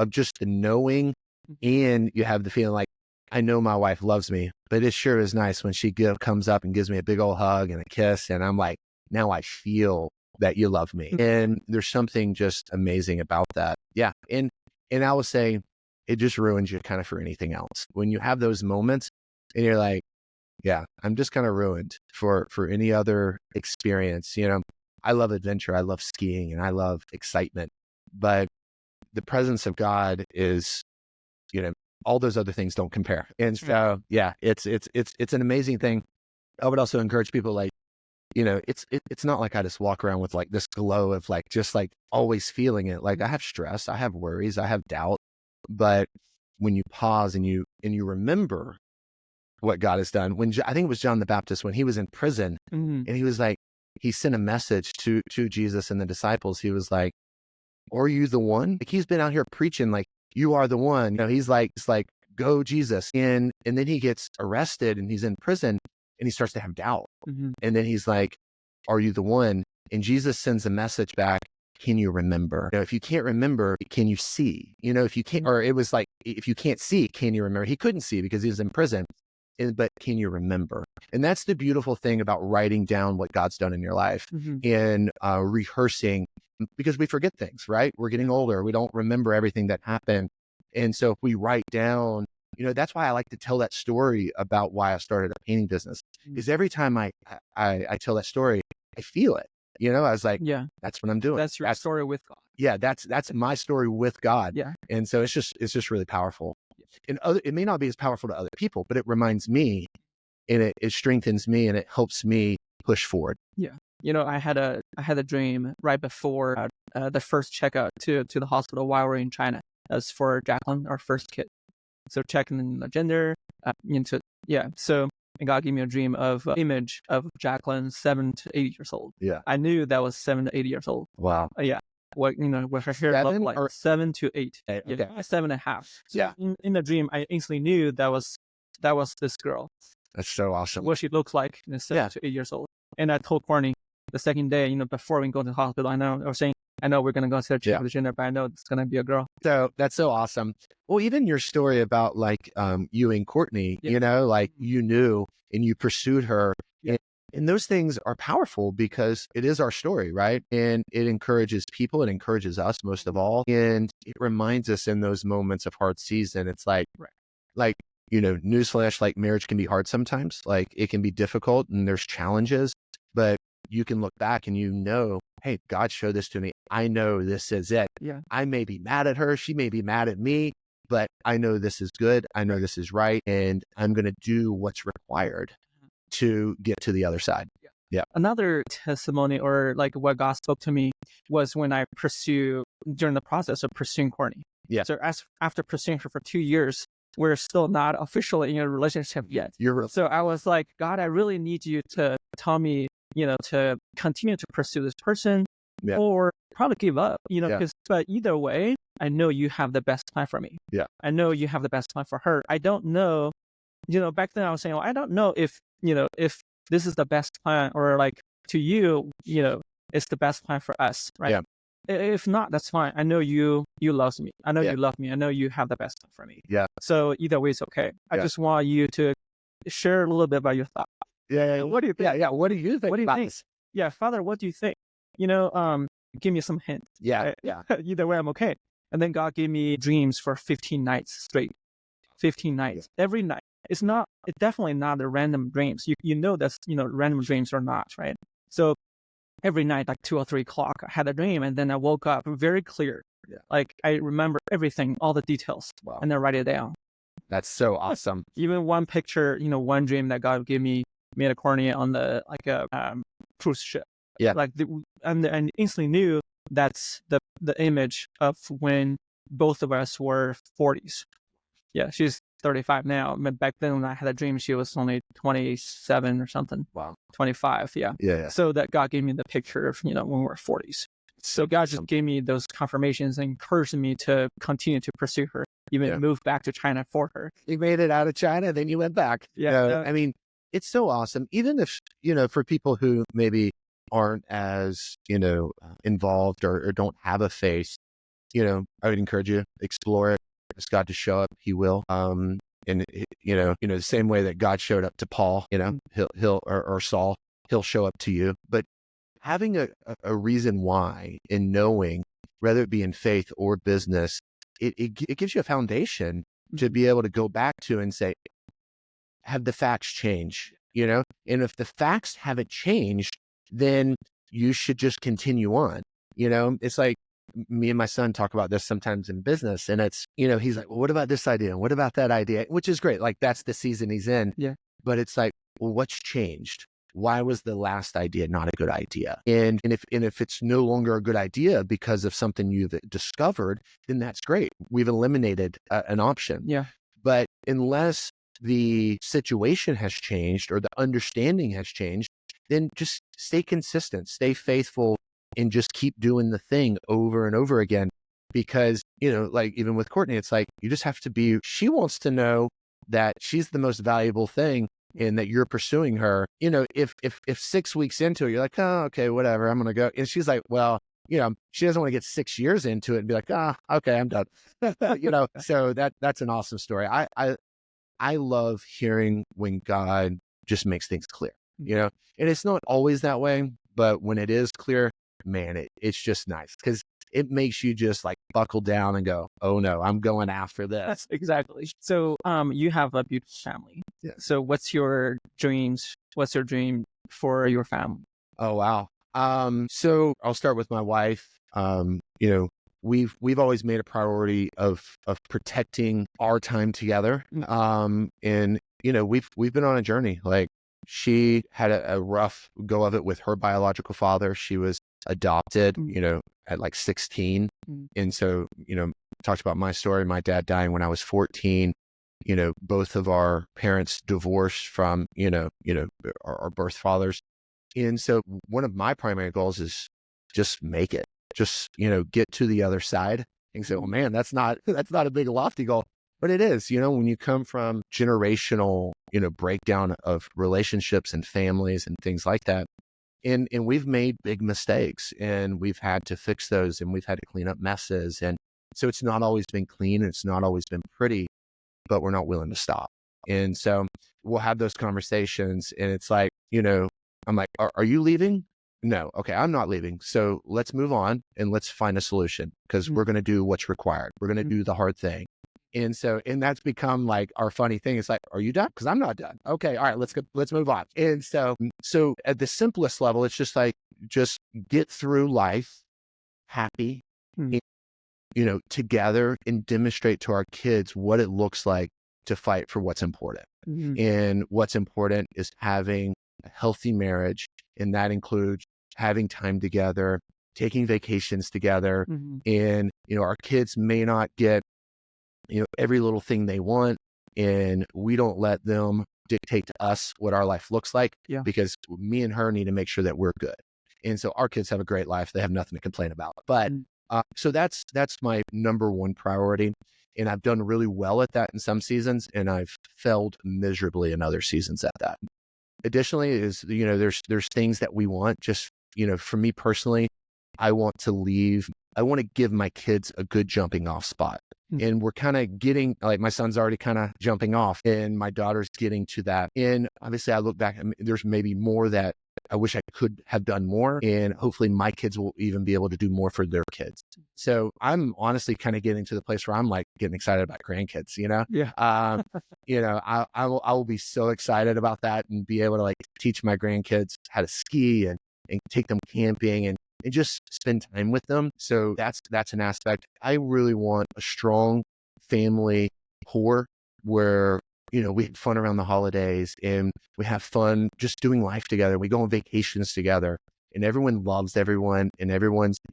just the knowing. And you have the feeling like, I know my wife loves me, but it sure is nice when she comes up and gives me a big old hug and a kiss. And I'm like, now I feel that you love me. And there's something just amazing about that. Yeah. And I would say it just ruins you kind of for anything else. When you have those moments and you're like, yeah, I'm just kind of ruined for any other experience. I love adventure. I love skiing and I love excitement, but the presence of God is, all those other things don't compare. And so, yeah, it's an amazing thing. I would also encourage people, like, it's not like I just walk around with like this glow of like, just like always feeling it. Like I have stress, I have worries, I have doubt, but when you pause and you remember what God has done, I think it was John the Baptist, when he was in prison and he was like, he sent a message to Jesus and the disciples. He was like, are you the one? Like he's been out here preaching like, you are the one. He's like, it's like, go Jesus. And then he gets arrested and he's in prison and he starts to have doubt. And then he's like, are you the one? And Jesus sends a message back. Can you remember? If you can't remember, can you see? If you can't, or it was like, if you can't see, can you remember? He couldn't see because he was in prison. But can you remember? And that's the beautiful thing about writing down what God's done in your life and rehearsing because we forget things, right? We're getting older. We don't remember everything that happened. And so if we write down, that's why I like to tell that story about why I started a painting business. Is every time I tell that story, I feel it. I was like, Yeah. that's what I'm doing. That's your story with God. Yeah, that's my story with God. Yeah. And so it's just really powerful. And it may not be as powerful to other people, but it reminds me, and it strengthens me, and it helps me push forward. Yeah. I had a dream right before the first checkout to the hospital while we're in China. That's for Jacqueline, our first kid. So checking the gender, So God gave me a dream of image of Jacqueline, 7 to 8 years old. Yeah. I knew that was 7 to 8 years old. Wow. Yeah. What her hair looked like, 7 to 8. Okay. Yeah, 7.5. So Yeah. in the dream, I instantly knew that was this girl. That's so awesome. What she looks like, 7 to 8 years old. And I told Courtney the second day, before we go to the hospital, I know we're going to go to check the gender, but I know it's going to be a girl. So that's so awesome. Well, even your story about you and Courtney, you knew and you pursued her. Yeah. And those things are powerful because it is our story, right? And it encourages people. It encourages us most of all. And it reminds us in those moments of hard season. It's newsflash, marriage can be hard sometimes. It can be difficult and there's challenges, but you can look back and hey, God showed this to me. I know this is it. Yeah. I may be mad at her. She may be mad at me, but I know this is good. I know this is right. And I'm going to do what's required to get to the other side. Yeah. Another testimony or what God spoke to me was when I during the process of pursuing Courtney. Yeah. So after pursuing her for 2 years, we're still not officially in a relationship yet. So I was like, God, I really need you to tell me, to continue to pursue this person or probably give up, but either way, I know you have the best plan for me. Yeah. I know you have the best plan for her. I don't know, back then I was saying, well, I don't know if this is the best plan or to you, it's the best plan for us. Right. Yeah. If not, that's fine. I know you love me. I know you love me. I know you have the best plan for me. Yeah. So either way, it's okay. I just want you to share a little bit about your thoughts. Yeah. What do you think? Yeah. What do you think? This? Yeah, Father, what do you think? Give me some hints. Yeah. Yeah. Either way, I'm okay. And then God gave me dreams for 15 nights straight. 15 nights. Every night. It's definitely not the random dreams. That's, random dreams or not, right? So every night, 2 or 3 o'clock, I had a dream and then I woke up very clear. Yeah. I remember everything, all the details. Wow. And then write it down. That's so awesome. Even one picture, one dream that God gave me made a cornea on the cruise ship. Yeah. And instantly knew that's the image of when both of us were 40s. Yeah, she's 35 now. But back then when I had a dream, she was only 27 or something. Wow. 25. Yeah. Yeah. So that God gave me the picture of, when we were 40s. So God just gave me those confirmations and encouraged me to continue to pursue her, even move back to China for her. You made it out of China, then you went back. Yeah. I mean, it's so awesome. Even if, for people who maybe aren't as, involved or don't have a faith, I would encourage you, explore it. Ask God to show up. He will. And the same way that God showed up to Paul, he'll or Saul, he'll show up to you. But having a reason why and knowing, whether it be in faith or business, it gives you a foundation to be able to go back to and say, have the facts change? And if the facts haven't changed, then you should just continue on. It's like me and my son talk about this sometimes in business, and it's, he's like, well, what about this idea? And what about that idea? Which is great. That's the season he's in. Yeah. But it's like, well, what's changed? Why was the last idea not a good idea? And if it's no longer a good idea because of something you've discovered, then that's great. We've eliminated an option. Yeah. But unless the situation has changed or the understanding has changed, then just stay consistent, stay faithful, and just keep doing the thing over and over again. Because, even with Courtney, it's like, you just have to be, she wants to know that she's the most valuable thing and that you're pursuing her. If 6 weeks into it, you're like, oh, okay, whatever, I'm going to go. And she's like, well, she doesn't want to get 6 years into it and be like, okay, I'm done. So that's an awesome story. I love hearing when God just makes things clear, and it's not always that way, but when it is clear, man, it's just nice because it makes you just like buckle down and go, oh no, I'm going after this. Exactly. So, you have a beautiful family. Yeah. So what's your dreams? What's your dream for your family? Oh, wow. So I'll start with my wife. You know, we've always made a priority of protecting our time together. And you know, we've been on a journey. Like she had a rough go of it with her biological father. She was adopted, you know, at like 16. And so, you know, talked about my story, my dad dying when I was 14. You know, both of our parents divorced from, our birth fathers. And so one of my primary goals is just make it, just, get to the other side and say, oh man, that's not a big lofty goal, but it is, when you come from generational, breakdown of relationships and families and things like that. And we've made big mistakes and we've had to fix those and we've had to clean up messes. And so it's not always been clean. And it's not always been pretty, but we're not willing to stop. And so we'll have those conversations and it's like, I'm like, are you leaving? No. Okay. I'm not leaving. So let's move on and let's find a solution because we're going to do what's required. We're going to do the hard thing. And so, and that's become like our funny thing. It's like, are you done? Because I'm not done. Okay. All right. Let's move on. And so at the simplest level, it's just like, just get through life happy, and, together and demonstrate to our kids what it looks like to fight for what's important. And what's important is having a healthy marriage. And that includes having time together, taking vacations together. And, our kids may not get, every little thing they want. And we don't let them dictate to us what our life looks like because me and her need to make sure that we're good. And so our kids have a great life. They have nothing to complain about. But so that's my number one priority. And I've done really well at that in some seasons, and I've failed miserably in other seasons at that. Additionally is, there's things that we want just, for me personally, I want to give my kids a good jumping off spot. And we're kind of getting, like my son's already kind of jumping off and my daughter's getting to that. And obviously I look back, there's maybe more that I wish I could have done more. And hopefully my kids will even be able to do more for their kids. So I'm honestly kind of getting to the place where I'm like getting excited about grandkids, Yeah. I will be so excited about that and be able to like teach my grandkids how to ski and take them camping and just spend time with them. So that's an aspect. I really want a strong family core where, we have fun around the holidays and we have fun just doing life together. We go on vacations together and everyone loves everyone and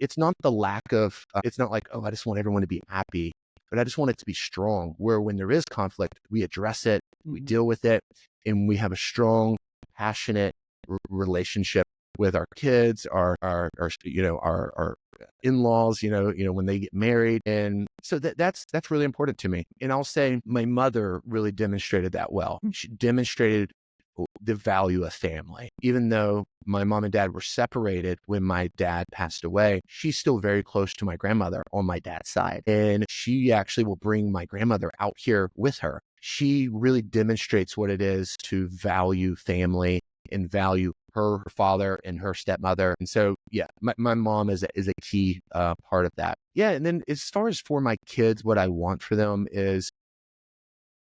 it's not the lack of, it's not like, oh, I just want everyone to be happy, but I just want it to be strong where when there is conflict, we address it, we deal with it, and we have a strong, passionate relationship with our kids, our in-laws, when they get married. And so that's really important to me. And I'll say my mother really demonstrated that well. She demonstrated the value of family. Even though my mom and dad were separated when my dad passed away, she's still very close to my grandmother on my dad's side. And she actually will bring my grandmother out here with her. She really demonstrates what it is to value family and value her father and her stepmother. And so, my mom is a key part of that. Yeah. And then as far as for my kids, what I want for them is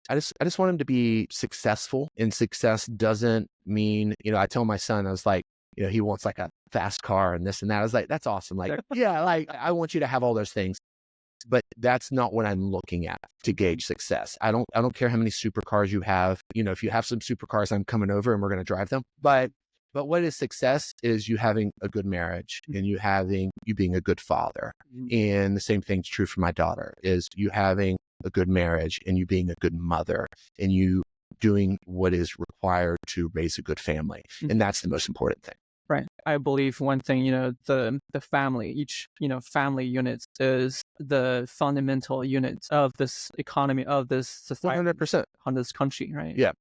I just want them to be successful, and success doesn't mean, I tell my son, I was like, he wants like a fast car and this and that. I was like, that's awesome. Like, like I want you to have all those things, but that's not what I'm looking at to gauge success. I don't care how many supercars you have. If you have some supercars, I'm coming over and we're going to drive them. But what is success is you having a good marriage and you being a good father. And the same thing's true for my daughter is you having a good marriage and you being a good mother and you doing what is required to raise a good family. And that's the most important thing. Right. I believe one thing, the family, each, family unit is the fundamental unit of this economy, of this society, 100% on this country, right? Yeah.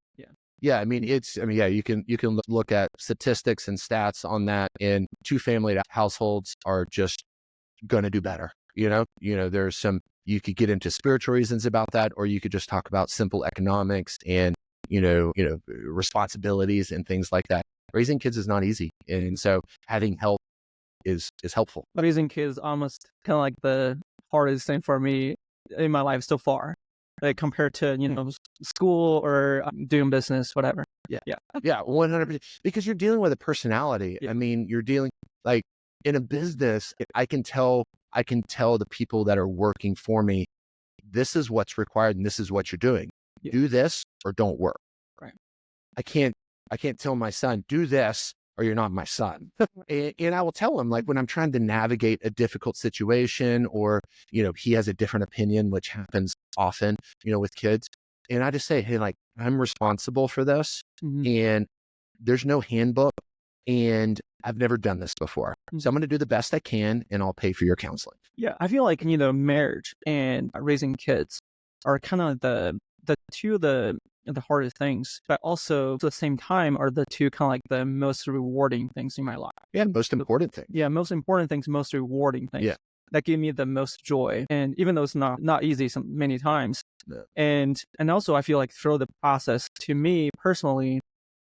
Yeah. You can look at statistics and stats on that, and two family households are just going to do better. There's some, you could get into spiritual reasons about that, or you could just talk about simple economics and, responsibilities and things like that. Raising kids is not easy. And so having health is helpful. Raising kids almost kind of like the hardest thing for me in my life so far, like compared to, school or doing business, whatever. Yeah. Yeah. Yeah, 100%. Because you're dealing with a personality. Yeah. I mean, you're dealing like in a business, I can tell the people that are working for me, this is what's required and this is what you're doing. Yeah. Do this or don't work. Right. I can't tell my son, do this or you're not my son. And I will tell him, like, when I'm trying to navigate a difficult situation or, he has a different opinion, which happens often, with kids. And I just say, hey, like, I'm responsible for this and there's no handbook and I've never done this before. So I'm going to do the best I can and I'll pay for your counseling. Yeah. I feel like, marriage and raising kids are kind of the two of the hardest things, but also at the same time are the two kind of like the most rewarding things in my life. Yeah, most important thing. Yeah, most important things, most rewarding things. Yeah. That give me the most joy. And even though it's not easy many times. Yeah. And also I feel like through the process, to me personally,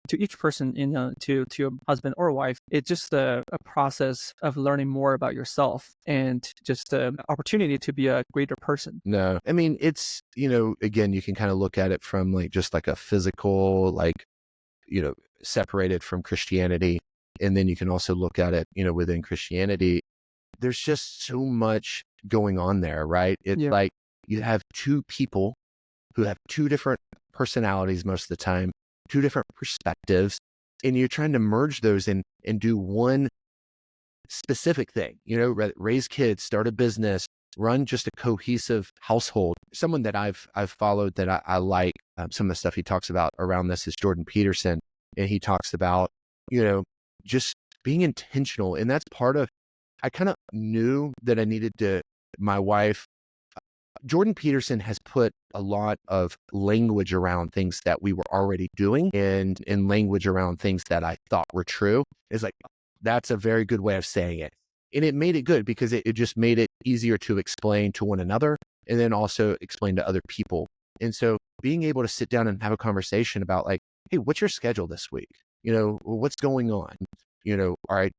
to each person, to a husband or wife, it's just a process of learning more about yourself and just an opportunity to be a greater person. No, I mean, it's, again, you can kind of look at it from like just like a physical, like, separated from Christianity. And then you can also look at it, within Christianity. There's just so much going on there, right? It's like you have two people who have two different personalities most of the time, two different perspectives, and you're trying to merge those and do one specific thing, raise kids, start a business, run just a cohesive household. Someone that I've followed that I like, some of the stuff he talks about around this is Jordan Peterson. And he talks about, just being intentional. And that's part of, I kind of knew that I needed to, my wife, Jordan Peterson has put a lot of language around things that we were already doing and language around things that I thought were true. It's like, that's a very good way of saying it. And it made it good because it just made it easier to explain to one another and then also explain to other people. And so being able to sit down and have a conversation about like, hey, what's your schedule this week? What's going on? All right.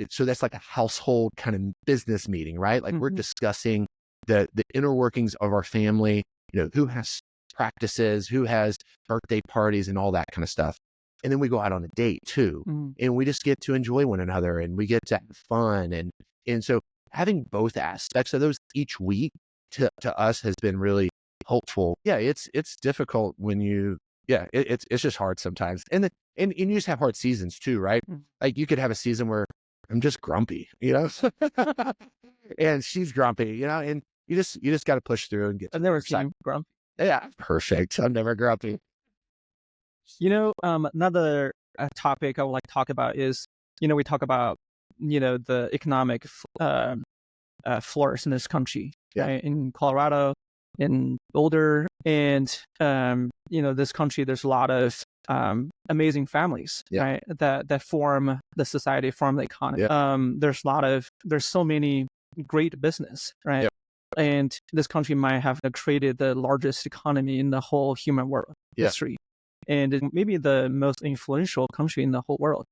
So that's like a household kind of business meeting, right? Like we're discussing the inner workings of our family, who has practices, who has birthday parties and all that kind of stuff. And then we go out on a date too. And we just get to enjoy one another and we get to have fun. And so having both aspects of those each week to us has been really helpful. Yeah, it's difficult when it's just hard sometimes. And you just have hard seasons too, right? Like you could have a season where I'm just grumpy, and she's grumpy, and you just got to push through and get. I've never seen him grumpy. Yeah, perfect. I'm never grumpy. Another topic I would like to talk about is, we talk about, the economic flourish in this country, right? In Colorado, in Boulder, and this country, there's a lot of amazing families, right? That form the society, form the economy. There's so many great business, right? And this country might have created the largest economy in the whole human world history, and it may be the most influential country in the whole world.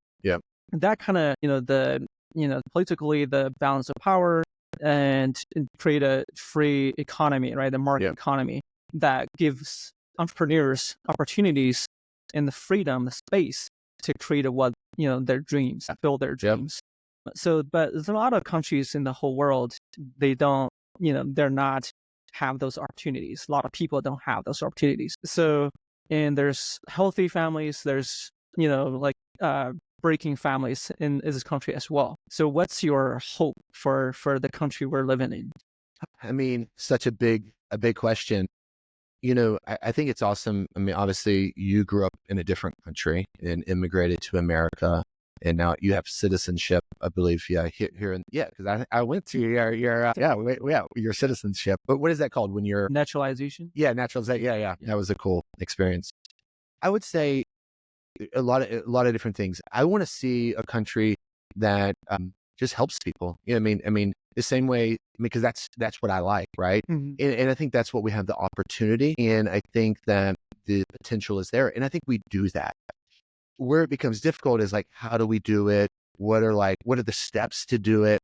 That kind of politically the balance of power and create a free economy, right? The market economy that gives entrepreneurs opportunities and the freedom, the space to create their dreams, build their dreams. So, but there's a lot of countries in the whole world, they don't, they're not have those opportunities. A lot of people don't have those opportunities. So, and there's healthy families, there's, breaking families in this country as well. So what's your hope for the country we're living in? I mean, such a big question. I think it's awesome. I mean, obviously you grew up in a different country and immigrated to America, and now you have citizenship, I believe. Here in, because I went to your citizenship. But what is that called when you're naturalization? Yeah, naturalization. Yeah. That was a cool experience. I would say a lot of different things. I want to see a country that just helps people. I mean, the same way, because that's what I like, right? And I think that's what we have the opportunity, and I think that the potential is there, and I think we do that. Where it becomes difficult is like, how do we do it? what are the steps to do it?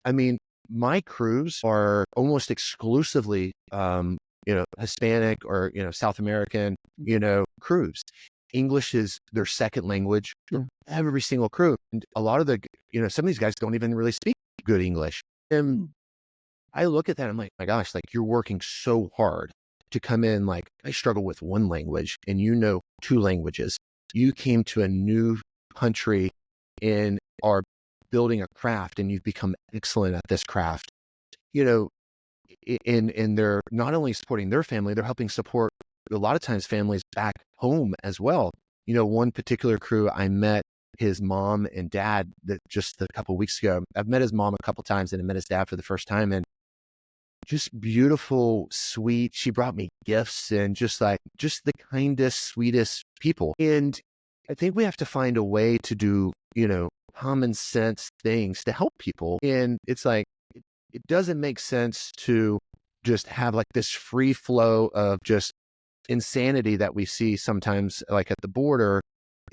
I mean, my crews are almost exclusively, Hispanic or, South American, crews. English is their second language for every single crew. And a lot of some of these guys don't even really speak good English. And I look at that, I'm like, my gosh, like you're working so hard to come in. Like I struggle with one language and two languages. You came to a new country and are building a craft and you've become excellent at this craft. And they're not only supporting their family, they're helping support a lot of times families back home as well. One particular crew, I met his mom and dad just a couple of weeks ago. I've met his mom a couple of times and I met his dad for the first time, and just beautiful, sweet. She brought me gifts and just the kindest, sweetest people. And I think we have to find a way to do, common sense things to help people. And it's like, it doesn't make sense to just have like this free flow of just insanity that we see sometimes like at the border,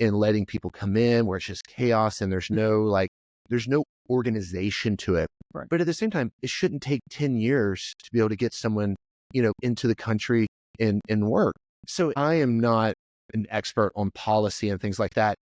and letting people come in where it's just chaos and there's no organization to it. Right. But at the same time, it shouldn't take 10 years to be able to get someone, into the country and work. So I am not an expert on policy and things like that.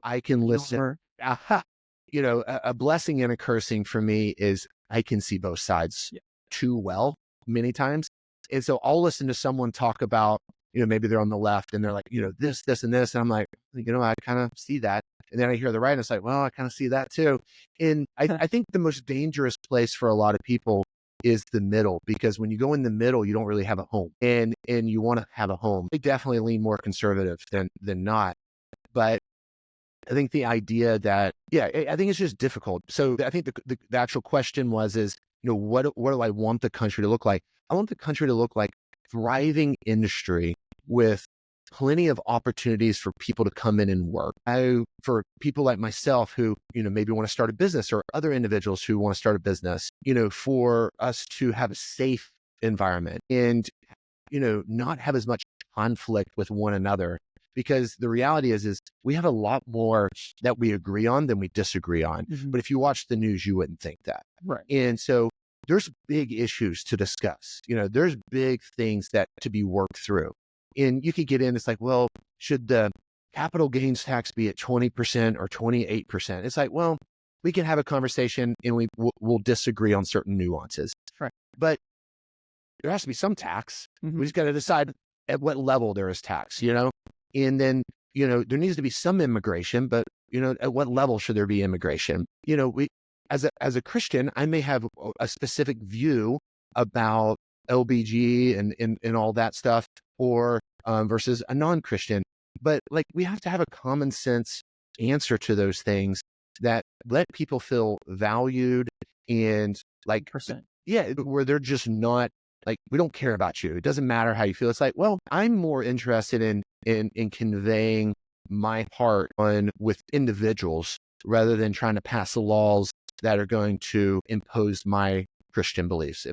I can listen. A blessing and a cursing for me is I can see both sides too well many times. And so I'll listen to someone talk about, maybe they're on the left and they're like, this, and this. And I'm like, I kind of see that. And then I hear the right and it's like, well, I kind of see that too. And I think the most dangerous place for a lot of people is the middle, because when you go in the middle, you don't really have a home, and you want to have a home. They definitely lean more conservative than not. But I think the idea that, I think it's just difficult. So I think the actual question is, what do I want the country to look like? I want the country to look like thriving industry with plenty of opportunities for people to come in and work. For people like myself who, maybe want to start a business, or other individuals who want to start a business, for us to have a safe environment and, not have as much conflict with one another. Because the reality is we have a lot more that we agree on than we disagree on. Mm-hmm. But if you watch the news, you wouldn't think that. Right. And so there's big issues to discuss. There's big things that to be worked through. And you could get in, it's like, well, should the capital gains tax be at 20% or 28%? It's like, well, we can have a conversation and we'll disagree on certain nuances. Right. But there has to be some tax. Mm-hmm. We just got to decide at what level there is tax, And then, there needs to be some immigration, but, at what level should there be immigration? We, as a Christian, I may have a specific view about LBG and all that stuff, or versus a non-Christian. But like, we have to have a common sense answer to those things that let people feel valued and like, where they're just not like, we don't care about you. It doesn't matter how you feel. It's like, well, I'm more interested in conveying my heart with individuals rather than trying to pass the laws that are going to impose my Christian beliefs.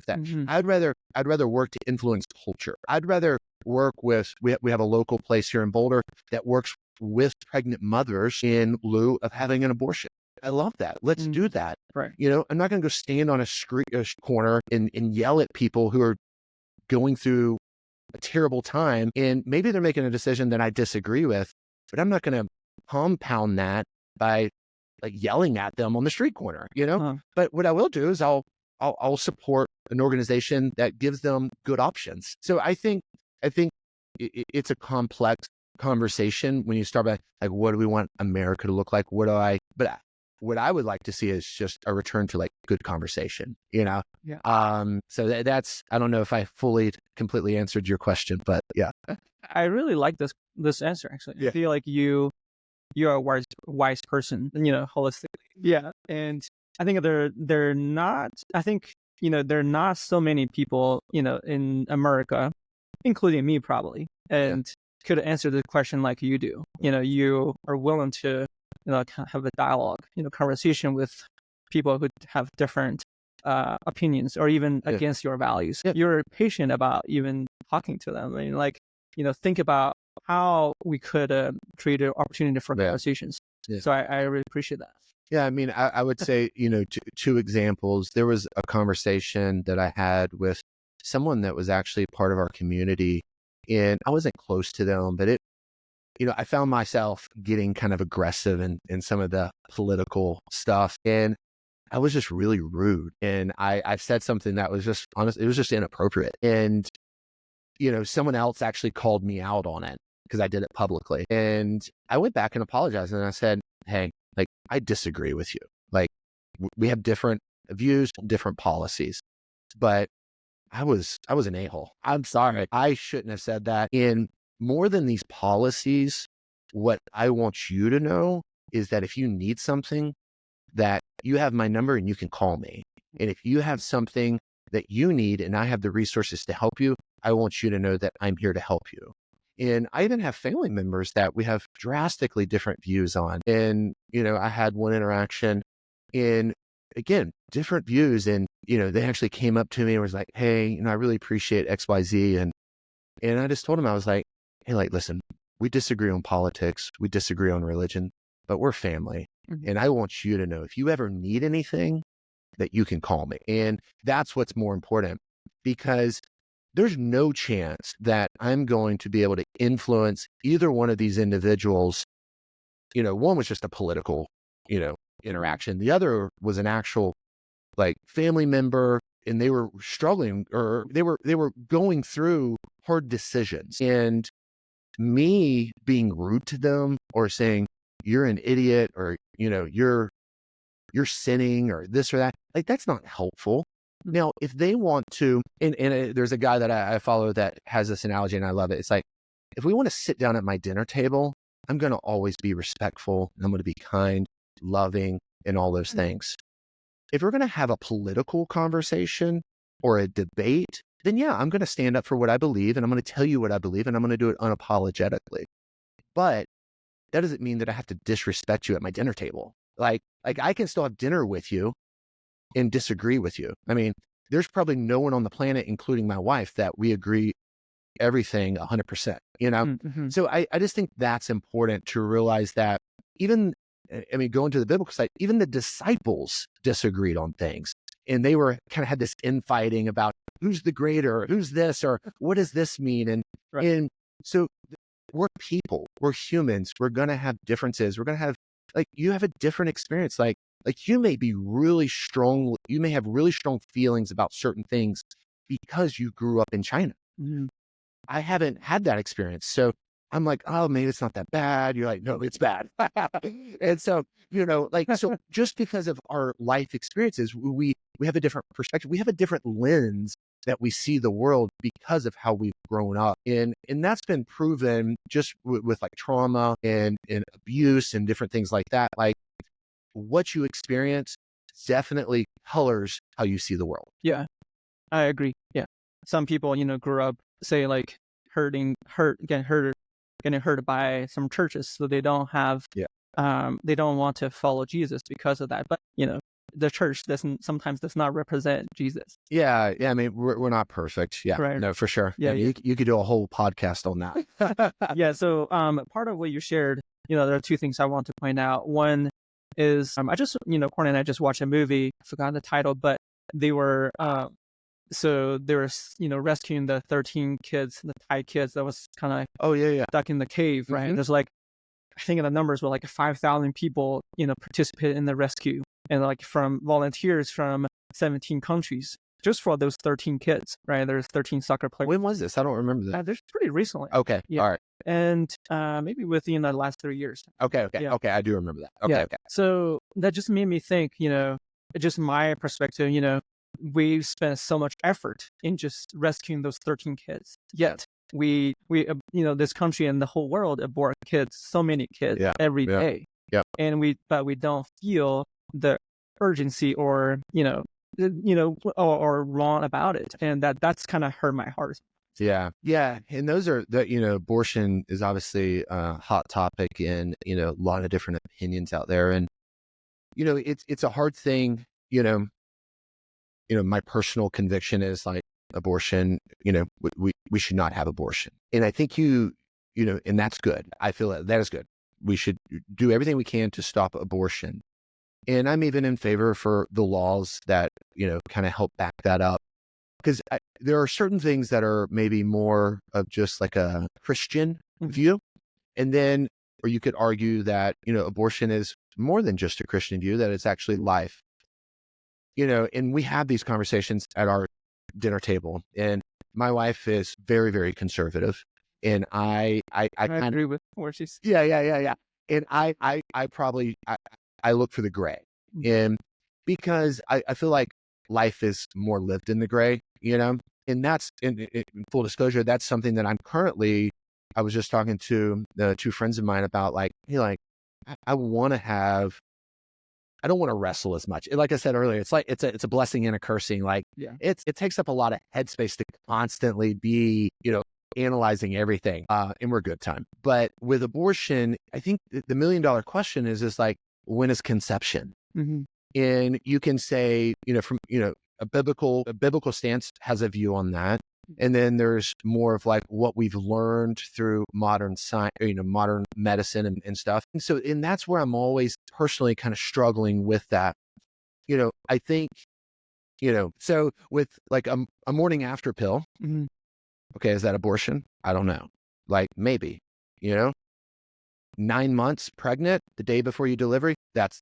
I'd rather work to influence culture. I'd rather work with, we have a local place here in Boulder that works with pregnant mothers in lieu of having an abortion. I love that. Let's do that. Right. I'm not going to go stand on a corner and yell at people who are going through a terrible time. And maybe they're making a decision that I disagree with, but I'm not going to compound that by like yelling at them on the street corner, But what I will do is I'll support an organization that gives them good options. So I think it's a complex conversation when you start by like, what do we want America to look like? But what I would like to see is just a return to like good conversation, Yeah. So that's, I don't know if I completely answered your question, but yeah. I really like this answer, actually. Yeah. I feel like you're a wise person, holistically. Yeah. And I think there are not so many people, in America, including me probably, and could answer the question like you do. You are willing to, have a dialogue, conversation with people who have different opinions or even against your values. Yeah. You're patient about even talking to them. I mean, think about how we could create an opportunity for conversations. Yeah. So I really appreciate that. Yeah, I mean, I would say, two examples. There was a conversation that I had with someone that was actually part of our community, and I wasn't close to them, but I found myself getting kind of aggressive in some of the political stuff, and I was just really rude. And I said something that was just honest, it was just inappropriate. And, someone else actually called me out on it because I did it publicly. And I went back and apologized. And I said, hey, like, I disagree with you. Like, we have different views, different policies, but I was an a-hole. I'm sorry. I shouldn't have said that. And more than these policies, what I want you to know is that if you need something, that you have my number and you can call me. And if you have something that you need and I have the resources to help you, I want you to know that I'm here to help you. And I even have family members that we have drastically different views on. And, I had one interaction and again, different views. And, they actually came up to me and was like, hey, I really appreciate XYZ. And I just told him, I was like, hey, like, listen, we disagree on politics. We disagree on religion, but we're family. Mhm. And I want you to know if you ever need anything that you can call me. And that's what's more important because there's no chance that I'm going to be able to influence either one of these individuals. One was just a political, interaction. The other was an actual like family member and they were struggling or they were going through hard decisions. And me being rude to them or saying, you're an idiot or, you're sinning or this or that, like, that's not helpful. Now, if they want to, and there's a guy that I follow that has this analogy and I love it. It's like, if we want to sit down at my dinner table, I'm going to always be respectful. I'm going to be kind, loving, and all those things. If we're going to have a political conversation or a debate, then yeah, I'm going to stand up for what I believe and I'm going to tell you what I believe and I'm going to do it unapologetically. But that doesn't mean that I have to disrespect you at my dinner table. Like I can still have dinner with you and disagree with you. I mean, there's probably no one on the planet, including my wife, that we agree everything 100%, Mm-hmm. So I just think that's important to realize that even, I mean, going to the biblical side, even the disciples disagreed on things and they were kind of had this infighting about who's the greater, or who's this, or what does this mean? Right. And so we're people, we're humans, we're going to have differences. We're going to have, like, you have a different experience. Like you may be really strong. You may have really strong feelings about certain things because you grew up in China. Mm-hmm. I haven't had that experience. So I'm like, oh, maybe it's not that bad. You're like, no, it's bad. And so, so just because of our life experiences, we have a different perspective. We have a different lens that we see the world because of how we've grown up. And that's been proven just with like trauma and abuse and different things like that. Like what you experience definitely colors how you see the world. Yeah, I agree. Yeah. Some people, grew up, say, like getting hurt by some churches. So they don't have, they don't want to follow Jesus because of that. But, the church sometimes does not represent Jesus. Yeah. I mean, we're not perfect. Yeah. Right. No, for sure. Yeah. You could do a whole podcast on that. Yeah. So, part of what you shared, there are two things I want to point out. One is, I just, Corey and I just watched a movie, I forgot the title, but they were, so they were, rescuing the 13 kids, the Thai kids that was kind of stuck in the cave, right? Mhm. There's like, I think the numbers were like 5,000 people, participated in the rescue, and like from volunteers from 17 countries, just for those 13 kids, right? There's 13 soccer players. When was this? I don't remember that. There's pretty recently. Okay. Yeah. All right. And maybe within the last 3 years. Okay. Yeah. Okay. I do remember that. Okay. Yeah. Okay. So that just made me think, just my perspective, we've spent so much effort in just rescuing those 13 kids. Yet we this country and the whole world abort kids, so many kids every day. Yeah. And we don't feel the urgency or, or wrong about it. And that's kind of hurt my heart. Yeah. Yeah. And those are abortion is obviously a hot topic and, a lot of different opinions out there. And, it's a hard thing, my personal conviction is like abortion, we should not have abortion. And I think and that's good. I feel that is good. We should do everything we can to stop abortion. And I'm even in favor for the laws that, kind of help back that up. Because there are certain things that are maybe more of just like a Christian view. And then, or you could argue that, abortion is more than just a Christian view, that it's actually life. And we have these conversations at our dinner table. And my wife is very, very conservative. And I kind agree with where she's. yeah. And I look for the gray. And because I feel like life is more lived in the gray, and that's in full disclosure, that's something that I was just talking to the two friends of mine about, like, hey, like, I don't want to wrestle as much. Like I said earlier, it's like, it's a blessing and a cursing. Like, it takes up a lot of headspace to constantly be, analyzing everything. And we're good time. But with abortion, I think the $1 million question is like, when is conception? And you can say, from, a biblical stance has a view on that. And then there's more of like what we've learned through modern science, modern medicine and stuff. And that's where I'm always personally kind of struggling with that. I think, so with like a morning after pill, okay, is that abortion? I don't know. Like, maybe, 9 months pregnant the day before you delivery, that's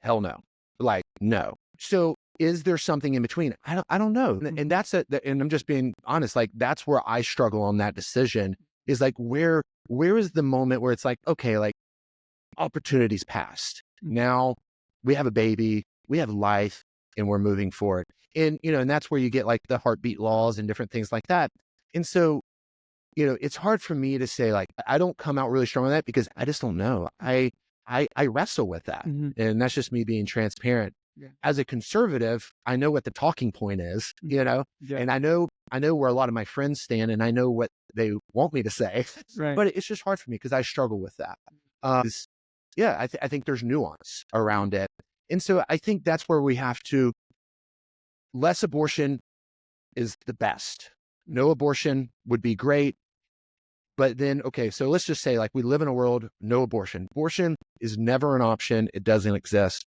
hell no. Like, no. So is there something in between? I don't know. And and I'm just being honest, like, that's where I struggle on that decision, is like, where is the moment where it's like, okay, like, opportunities passed. Now we have a baby, we have life, and we're moving forward. And, and that's where you get like the heartbeat laws and different things like that. And so, it's hard for me to say, like, I don't come out really strong on that because I just don't know. I wrestle with that. And that's just me being transparent. As a conservative, I know what the talking point is, and I know where a lot of my friends stand, and I know what they want me to say, but it's just hard for me because I struggle with that. I think there's nuance around it. And so I think that's where we have to, less abortion is the best. No abortion would be great. But then, okay, so let's just say, like, we live in a world, no abortion. Abortion is never an option. It doesn't exist.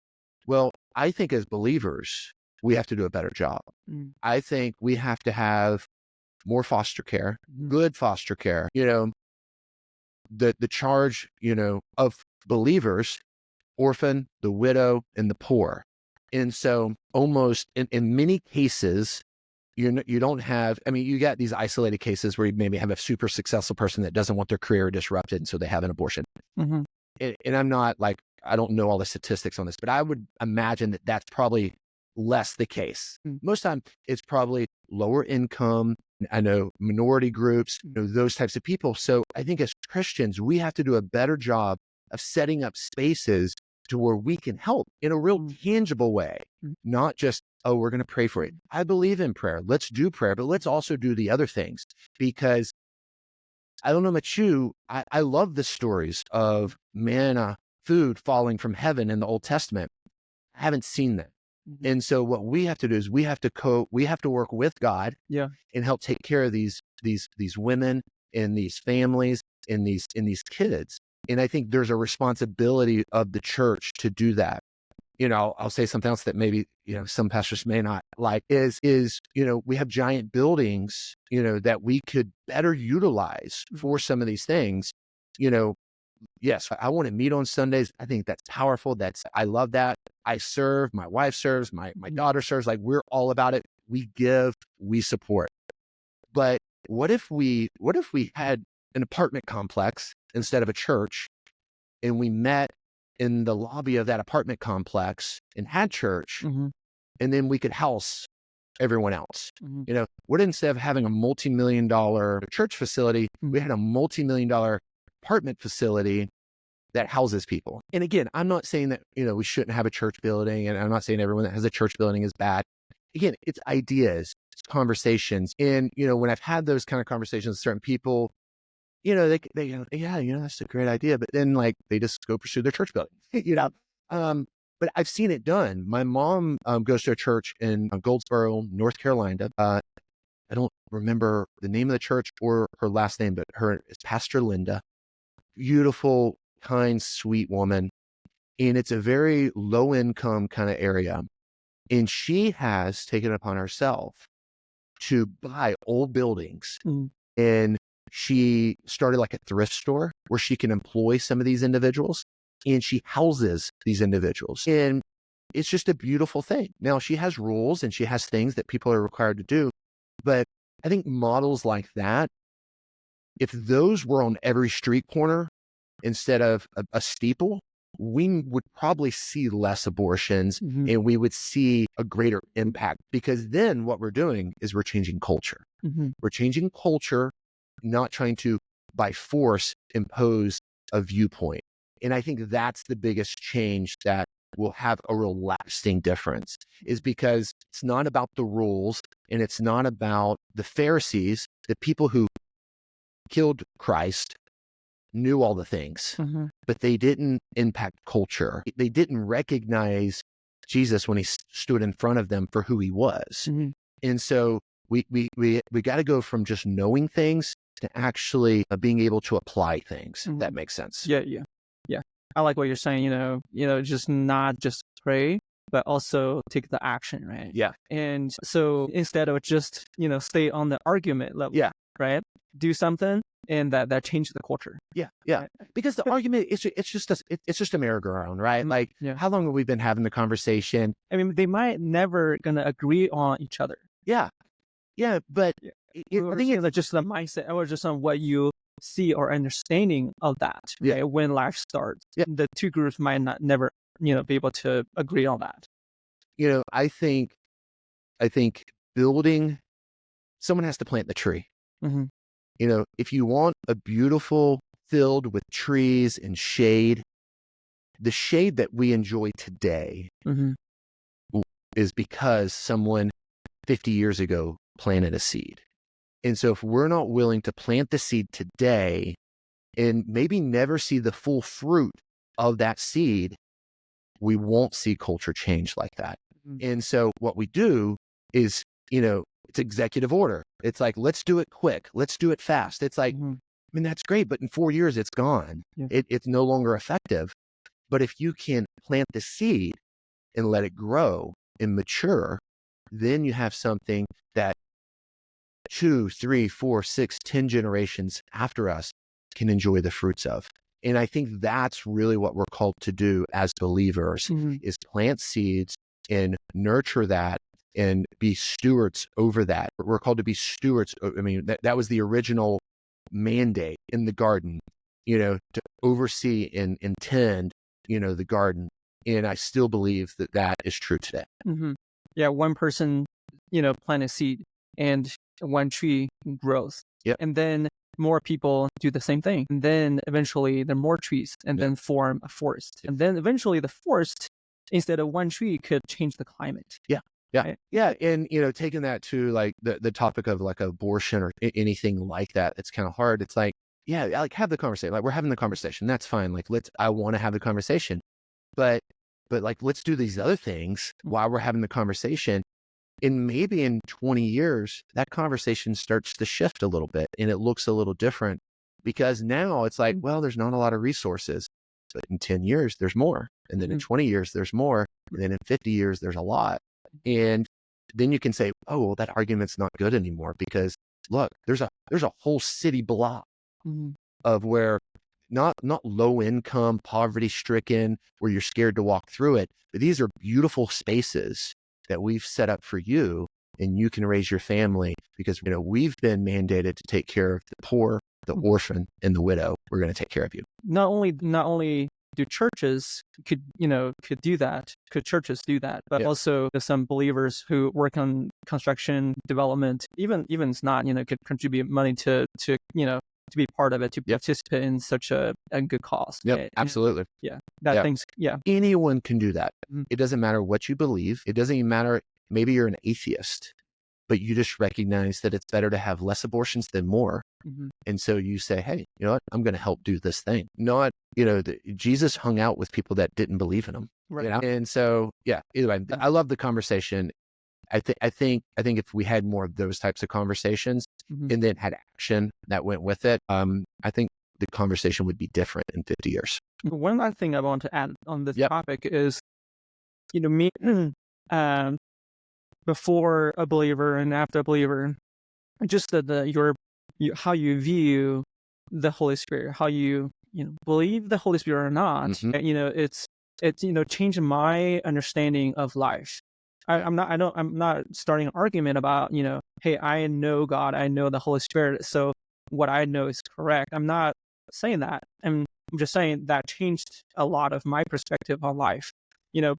Well, I think as believers, we have to do a better job. I think we have to have more foster care, good foster care, the charge, of believers, orphan, the widow, and the poor. And so almost in many cases, you don't have, I mean, you got these isolated cases where you maybe have a super successful person that doesn't want their career disrupted, and so they have an abortion. And I'm not like, I don't know all the statistics on this, but I would imagine that that's probably less the case. Most time it's probably lower income. I know minority groups, those types of people. So I think as Christians, we have to do a better job of setting up spaces to where we can help in a real tangible way, not just, oh, we're going to pray for it. I believe in prayer. Let's do prayer, but let's also do the other things, because I don't know about you, I love the stories of manna, food falling from heaven in the Old Testament. I haven't seen that. And so what we have to do is we have to work with God and help take care of these women and these families and these kids. And I think there's a responsibility of the church to do that. I'll say something else that maybe, some pastors may not like is, we have giant buildings, that we could better utilize for some of these things. Yes, I want to meet on Sundays. I think that's powerful. I love that. I serve, my wife serves, my daughter serves, like, we're all about it. We give, we support. But what if we had an apartment complex instead of a church, and we met in the lobby of that apartment complex and had church, and then we could house everyone else? What, instead of having a multi-million-dollar church facility, we had a multi-million-dollar apartment facility that houses people. And again, I'm not saying that, we shouldn't have a church building, and I'm not saying everyone that has a church building is bad. Again, it's ideas, it's conversations. And, when I've had those kind of conversations with certain people, they yeah, that's a great idea. But then, like, they just go pursue their church building, but I've seen it done. My mom goes to a church in Goldsboro, North Carolina. I don't remember the name of the church or her last name, but it's Pastor Linda. Beautiful, kind, sweet woman. and it's a very low income kind of area. And she has taken it upon herself to buy old buildings. And she started like a thrift store where she can employ some of these individuals, and she houses these individuals. And it's just a beautiful thing. Now, she has rules and she has things that people are required to do. But I think models like that, if those were on every street corner instead of a steeple, we would probably see less abortions and we would see a greater impact, because then what we're doing is we're changing culture. We're changing culture, not trying to, by force, impose a viewpoint. And I think that's the biggest change that will have a real lasting difference, is because it's not about the rules and it's not about the Pharisees, the people who killed Christ knew all the things, but they didn't impact culture. They didn't recognize Jesus when he stood in front of them for who he was. And so we got to go from just knowing things to actually being able to apply things. If that makes sense. Yeah. I like what you're saying, just not just pray, but also take the action, right? Yeah. And so instead of just, stay on the argument level, right? Do something, and that changed the culture. Yeah. Right? Because the argument, it's just a merry-go-round, right? Like, how long have we been having the conversation? I mean, they might never gonna agree on each other. Yeah, but I think it's just the mindset, or just on what you see or understanding of that. Right? When life starts, the two groups might not never, be able to agree on that. I think building, someone has to plant the tree. If you want a beautiful field with trees and shade, the shade that we enjoy today is because someone 50 years ago planted a seed. And so if we're not willing to plant the seed today and maybe never see the full fruit of that seed, we won't see culture change like that. And so what we do is, it's executive order. It's like, let's do it quick. Let's do it fast. It's like, I mean, that's great, but in 4 years, it's gone. It's no longer effective. But if you can plant the seed and let it grow and mature, then you have something that 2, 3, 4, 6, 10 generations after us can enjoy the fruits of. And I think that's really what we're called to do as believers, is plant seeds and nurture that and be stewards over that. We're called to be stewards. I mean, that was the original mandate in the garden, to oversee and tend, the garden. And I still believe that is true today. Yeah, one person, plant a seed and one tree grows. And then more people do the same thing. And then eventually there are more trees, and then form a forest. And then eventually the forest, instead of one tree, could change the climate. Right? And taking that to like the topic of like abortion or anything like that, it's kind of hard. It's like, like, have the conversation. Like, we're having the conversation, that's fine. Like, I want to have the conversation, but like, let's do these other things while we're having the conversation. And maybe in 20 years, that conversation starts to shift a little bit and it looks a little different, because now it's like, well, there's not a lot of resources, but in 10 years, there's more. And then in 20 years, there's more. And then in 50 years, there's a lot. And then you can say, oh, well, that argument's not good anymore, because look, there's a whole city block of where not low income, poverty stricken, where you're scared to walk through it, but these are beautiful spaces that we've set up for you, and you can raise your family, because we've been mandated to take care of the poor, the orphan, and the widow. We're going to take care of you. Not only do churches could do that, could churches do that, but also there's some believers who work on construction, development, even it's not, could contribute money to be part of it, to participate in such a good cause. Right? Absolutely. Anyone can do that. It doesn't matter what you believe. It doesn't even matter. Maybe you're an atheist, but you just recognize that it's better to have less abortions than more. And so you say, hey, you know what? I'm going to help do this thing. Not, Jesus hung out with people that didn't believe in him. Right. And so, either way, I love the conversation. I think if we had more of those types of conversations and then had action that went with it, I think the conversation would be different in 50 years. One last thing I want to add on this topic is, me, before a believer and after a believer, just how you view the Holy Spirit, how you believe the Holy Spirit or not. Mm-hmm. It's changed my understanding of life. I'm not starting an argument about, hey, I know God, I know the Holy Spirit, so what I know is correct. I'm not saying that. I'm just saying that changed a lot of my perspective on life,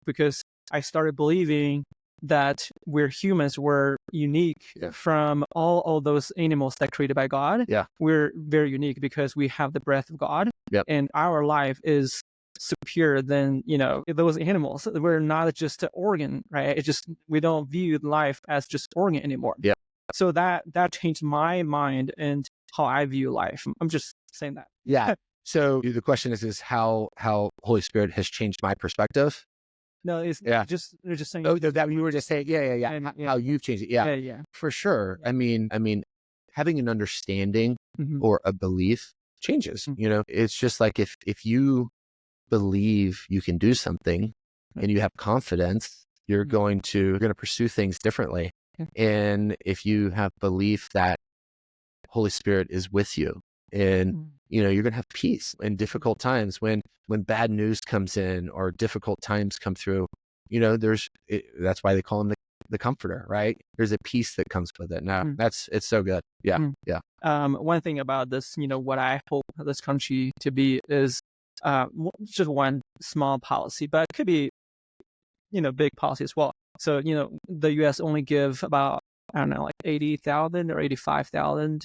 because I started believing that we're humans, we're unique from all those animals that created by God. Yeah. We're very unique because we have the breath of God, and our life is superior than those animals. We're not just an organ, right? It's just we don't view life as just organ anymore. Yeah. So that changed my mind and how I view life. I'm just saying that. Yeah. So the question is how Holy Spirit has changed my perspective. No, it's just they're just saying. Oh, that you were just saying, And, how you've changed it, yeah, for sure. I mean, having an understanding or a belief changes. It's just like if you believe you can do something and you have confidence, you're going to pursue things differently. And if you have belief that Holy Spirit is with you, and you're going to have peace in difficult times when bad news comes in or difficult times come through. That's why they call him the comforter, right? There's a peace that comes with it. Now it's so good. Yeah. Yeah. One thing about this, what I hope this country to be is just one small policy, but it could be, big policy as well. So, the U.S. only give about, I don't know, like 80,000 or 85,000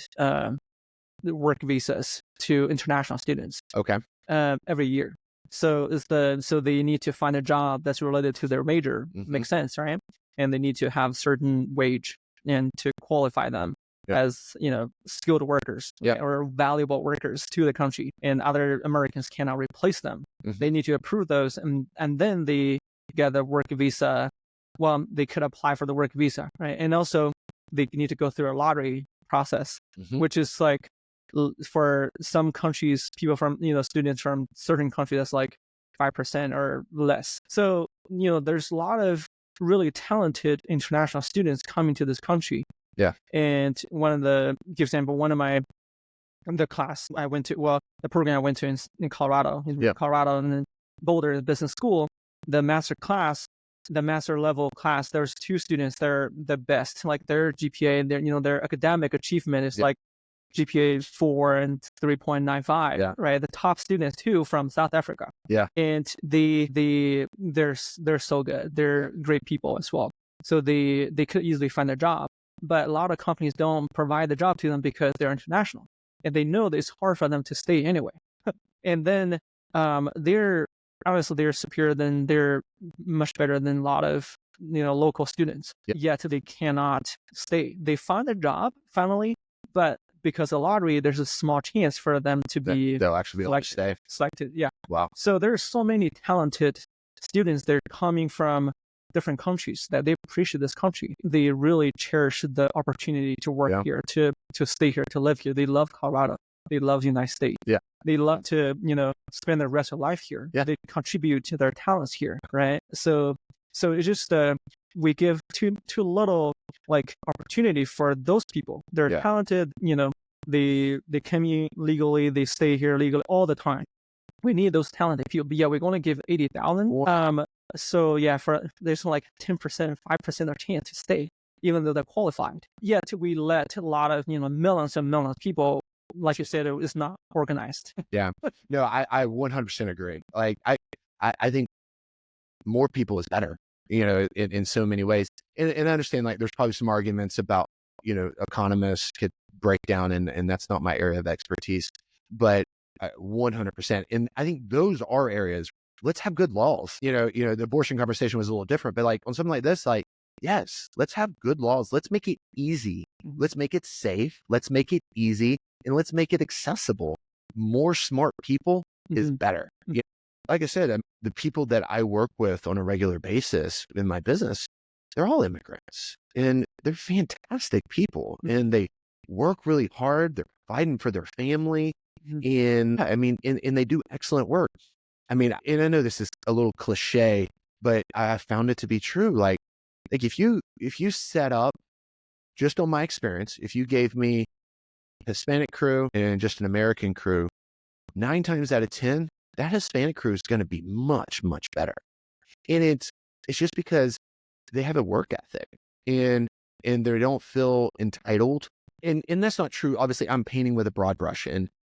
work visas to international students. Okay. Every year. So they need to find a job that's related to their major. Makes sense, right? And they need to have certain wage and to qualify them as skilled workers or valuable workers to the country, and other Americans cannot replace them. They need to approve those, and then they get the work visa. Well, they could apply for the work visa, right? And also they need to go through a lottery process, which is like, for some countries, people from students from certain countries, that's like 5% or less. So there's a lot of really talented international students coming to this country. Yeah. And one of the the class I went to, the program I went to in Colorado, Colorado, and then Boulder Business School, the master level class, there's two students that are the best. Like their GPA and their academic achievement is like GPA 4 and 3.95, right? The top students too from South Africa. Yeah. And they're so good. They're great people as well. So they could easily find a job, but a lot of companies don't provide the job to them because they're international, and they know that it's hard for them to stay anyway. And then they're superior they're much better than a lot of local students. Yet they cannot stay. They find a job finally, but because of lottery, there's a small chance for them to be they'll actually be able to stay. Selected. Yeah. Wow. So there's so many talented students. They're coming from different countries that they appreciate this country. They really cherish the opportunity to work here, to stay here, to live here. They love Colorado. They love the United States. Yeah. They love to, spend the rest of life here. Yeah. They contribute to their talents here, right? So it's just we give too little opportunity for those people. They're talented, they come in legally, they stay here legally all the time. We need those talented people. But we're going to give 80,000. So there's like 10%, 5% of chance to stay, even though they're qualified. Yet we let a lot of millions and millions of people, like you said, it's not organized. Yeah. No, I 100% agree. Like I think more people is better, in so many ways. And I understand there's probably some arguments about, economists could break down, and that's not my area of expertise, but 100%. And I think those are areas. Let's have good laws. The abortion conversation was a little different, but on something like this, yes, let's have good laws. Let's make it easy. Let's make it safe. Let's make it easy, and let's make it accessible. More smart people is better. Like I said, the people that I work with on a regular basis in my business, they're all immigrants, and they're fantastic people, and they work really hard. They're providing for their family. Mhm. And I mean, and they do excellent work. I mean, and I know this is a little cliche, but I found it to be true. Like if you set up, just on my experience, if you gave me Hispanic crew and just an American crew, 9 times out of 10, that Hispanic crew is going to be much, much better. And it's just because they have a work ethic and they don't feel entitled. And that's not true. Obviously, I'm painting with a broad brush,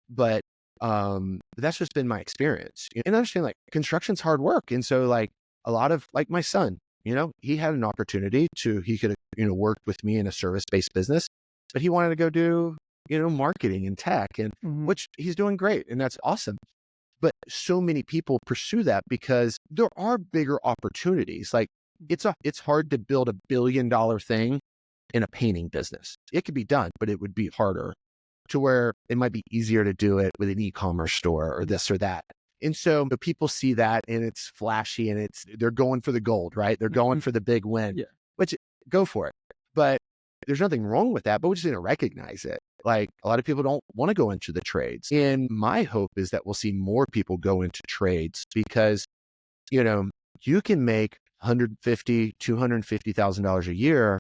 but that's just been my experience. And I understand like construction's hard work. And so like a lot of like my son, he had an opportunity he could have, worked with me in a service-based business, but he wanted to go do, marketing and tech, and Mhm. which he's doing great. And that's awesome. But so many people pursue that because there are bigger opportunities. Like it's hard to build $1 billion thing in a painting business. It could be done, but it would be harder, to where it might be easier to do it with an e-commerce store or this or that. And so the people see that and it's flashy and they're going for the gold, right? They're going Mhm. for the big win, Yeah. which go for it. But there's nothing wrong with that, but we just need to recognize it. Like a lot of people don't want to go into the trades. And my hope is that we'll see more people go into trades because, you can make $150,000, $250,000 a year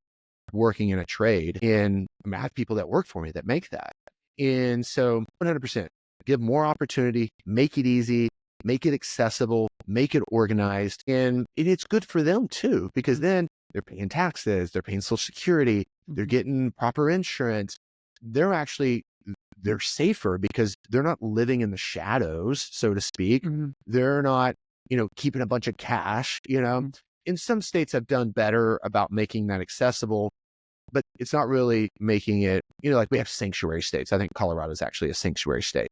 working in a trade. And I have people that work for me that make that. And so 100% give more opportunity, make it easy, make it accessible, make it organized. And it's good for them too, because then they're paying taxes, they're paying Social Security, they're Mhm. getting proper insurance. They're safer because they're not living in the shadows, so to speak. Mhm. They're not, keeping a bunch of cash, Mhm. In some states have done better about making that accessible, but it's not really making it, like we have sanctuary states. I think Colorado is actually a sanctuary state,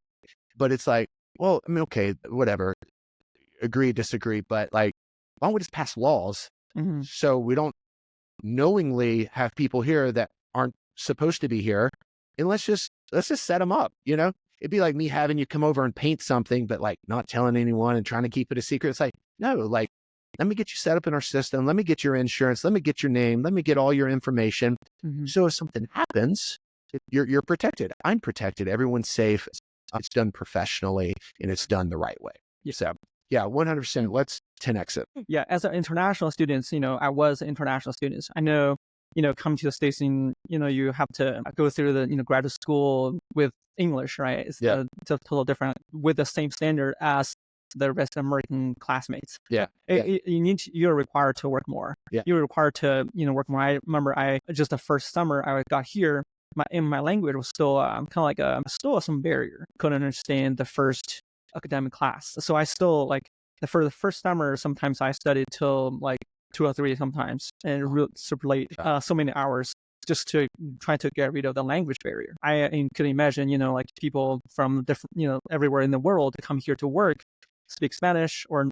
but it's like, well, I mean, okay, whatever, agree, disagree, but like, why don't we just pass laws Mhm. so we don't knowingly have people here that aren't supposed to be here, and let's just set them up. It'd be like me having you come over and paint something, but like not telling anyone and trying to keep it a secret. It's like, no, like, let me get you set up in our system. Let me get your insurance. Let me get your name. Let me get all your information. Mhm. So if something happens, you're protected. I'm protected. Everyone's safe. It's done professionally and it's done the right way. Yeah. So yeah, 100%. Let's 10x it. Yeah, as an international students, I was an international students. I know, come to the States and, you have to go through the, graduate school with English, right? Yeah. It's a total different with the same standard as the rest of American classmates. Yeah. Yeah. You're required to work more. Yeah. You're required to, work more. I remember just the first summer I got here, my language was still kind of like still some barrier. Couldn't understand the first academic class. So I still like for the first summer, sometimes I studied till like 2 or 3 sometimes, and real super late, so many hours just to try to get rid of the language barrier. I could imagine, like people from different, everywhere in the world come here to work, speak Spanish or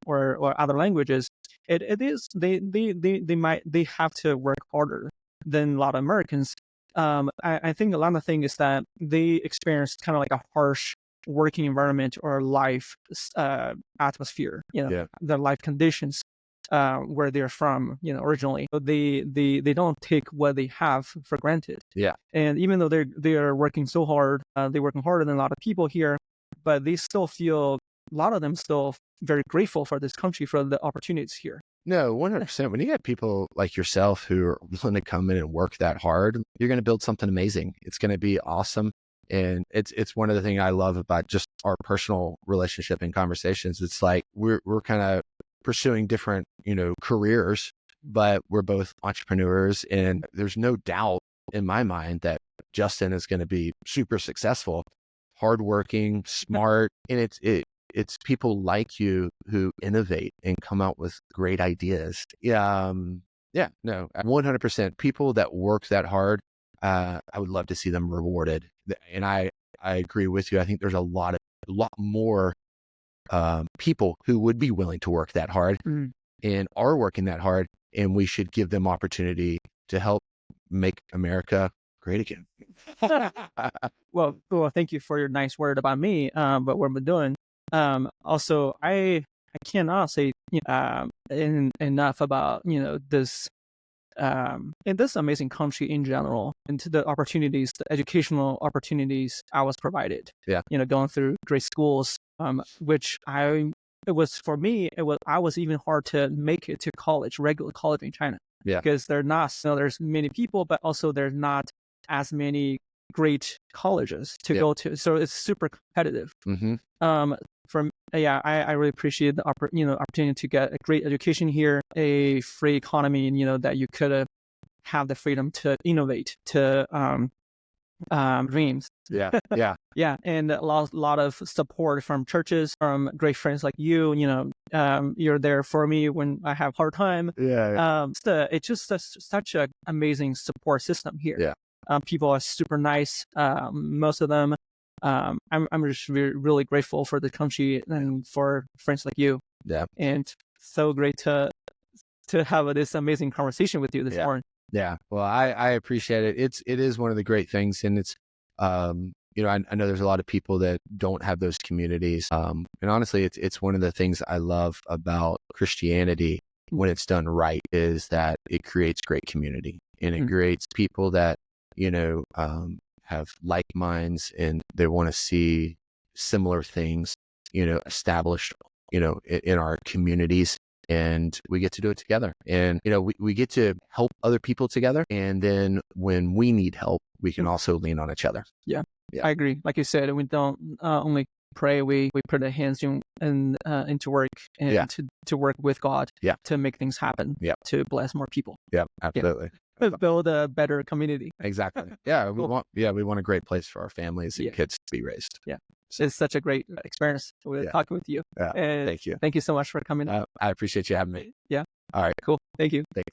other languages. It is they have to work harder than a lot of Americans. I think a lot of the thing is that they experience kind of like a harsh working environment or life atmosphere, Yeah. the life conditions where they're from, originally. So they don't take what they have for granted. Yeah. And even though they are working so hard, they're working harder than a lot of people here, but they still feel a lot of them still very grateful for this country for the opportunities here. No, 100%. When you get people like yourself who are willing to come in and work that hard, you're going to build something amazing. It's going to be awesome. And it's one of the things I love about just our personal relationship and conversations. It's like we're kind of pursuing different, careers, but we're both entrepreneurs. And there's no doubt in my mind that Justin is going to be super successful, hardworking, smart. And it's people like you who innovate and come out with great ideas. Yeah. Yeah, no, 100%. People that work that hard, I would love to see them rewarded. And I agree with you. I think there's a lot more people who would be willing to work that hard Mm. and are working that hard. And we should give them opportunity to help make America great again. Well, thank you for your nice word about me, but what I'm doing. Also, I cannot say enough about this in this amazing country in general, and to the opportunities, the educational opportunities I was provided. Yeah. Going through great schools, which I was even hard to make it to college, regular college in China. Yeah. Because there's many people, but also there's not as many great colleges to go to. So it's super competitive. Mm-hmm. I really appreciate the opportunity to get a great education here, a free economy, and that you could have the freedom to innovate, to dreams. Yeah. Yeah. Yeah, and a lot of support from churches, from great friends like you. You're there for me when I have hard time. Yeah. So it's just such an amazing support system here. Yeah. People are super nice. Most of them. I'm just really grateful for the country and for friends like you. Yeah. And so great to have this amazing conversation with you this morning. Yeah. Well, I appreciate it. It is one of the great things, and it's I know there's a lot of people that don't have those communities. And honestly, it's one of the things I love about Christianity when it's done right, is that it creates great community, and it creates people that have like minds, and they want to see similar things established in our communities. And we get to do it together, and we get to help other people together, and then when we need help, we can also lean on each other. Yeah. I agree. Like you said, we don't only pray, we put our hands into work, and to work with God, to make things happen, to bless more people. Yeah, absolutely. Build a better community. Exactly. Yeah, we want a great place for our families and kids to be raised. Yeah. It's such a great experience with talking with you. Yeah. And thank you. Thank you so much for coming. I appreciate you having me. Yeah. All right. Cool. Thank you. Thanks.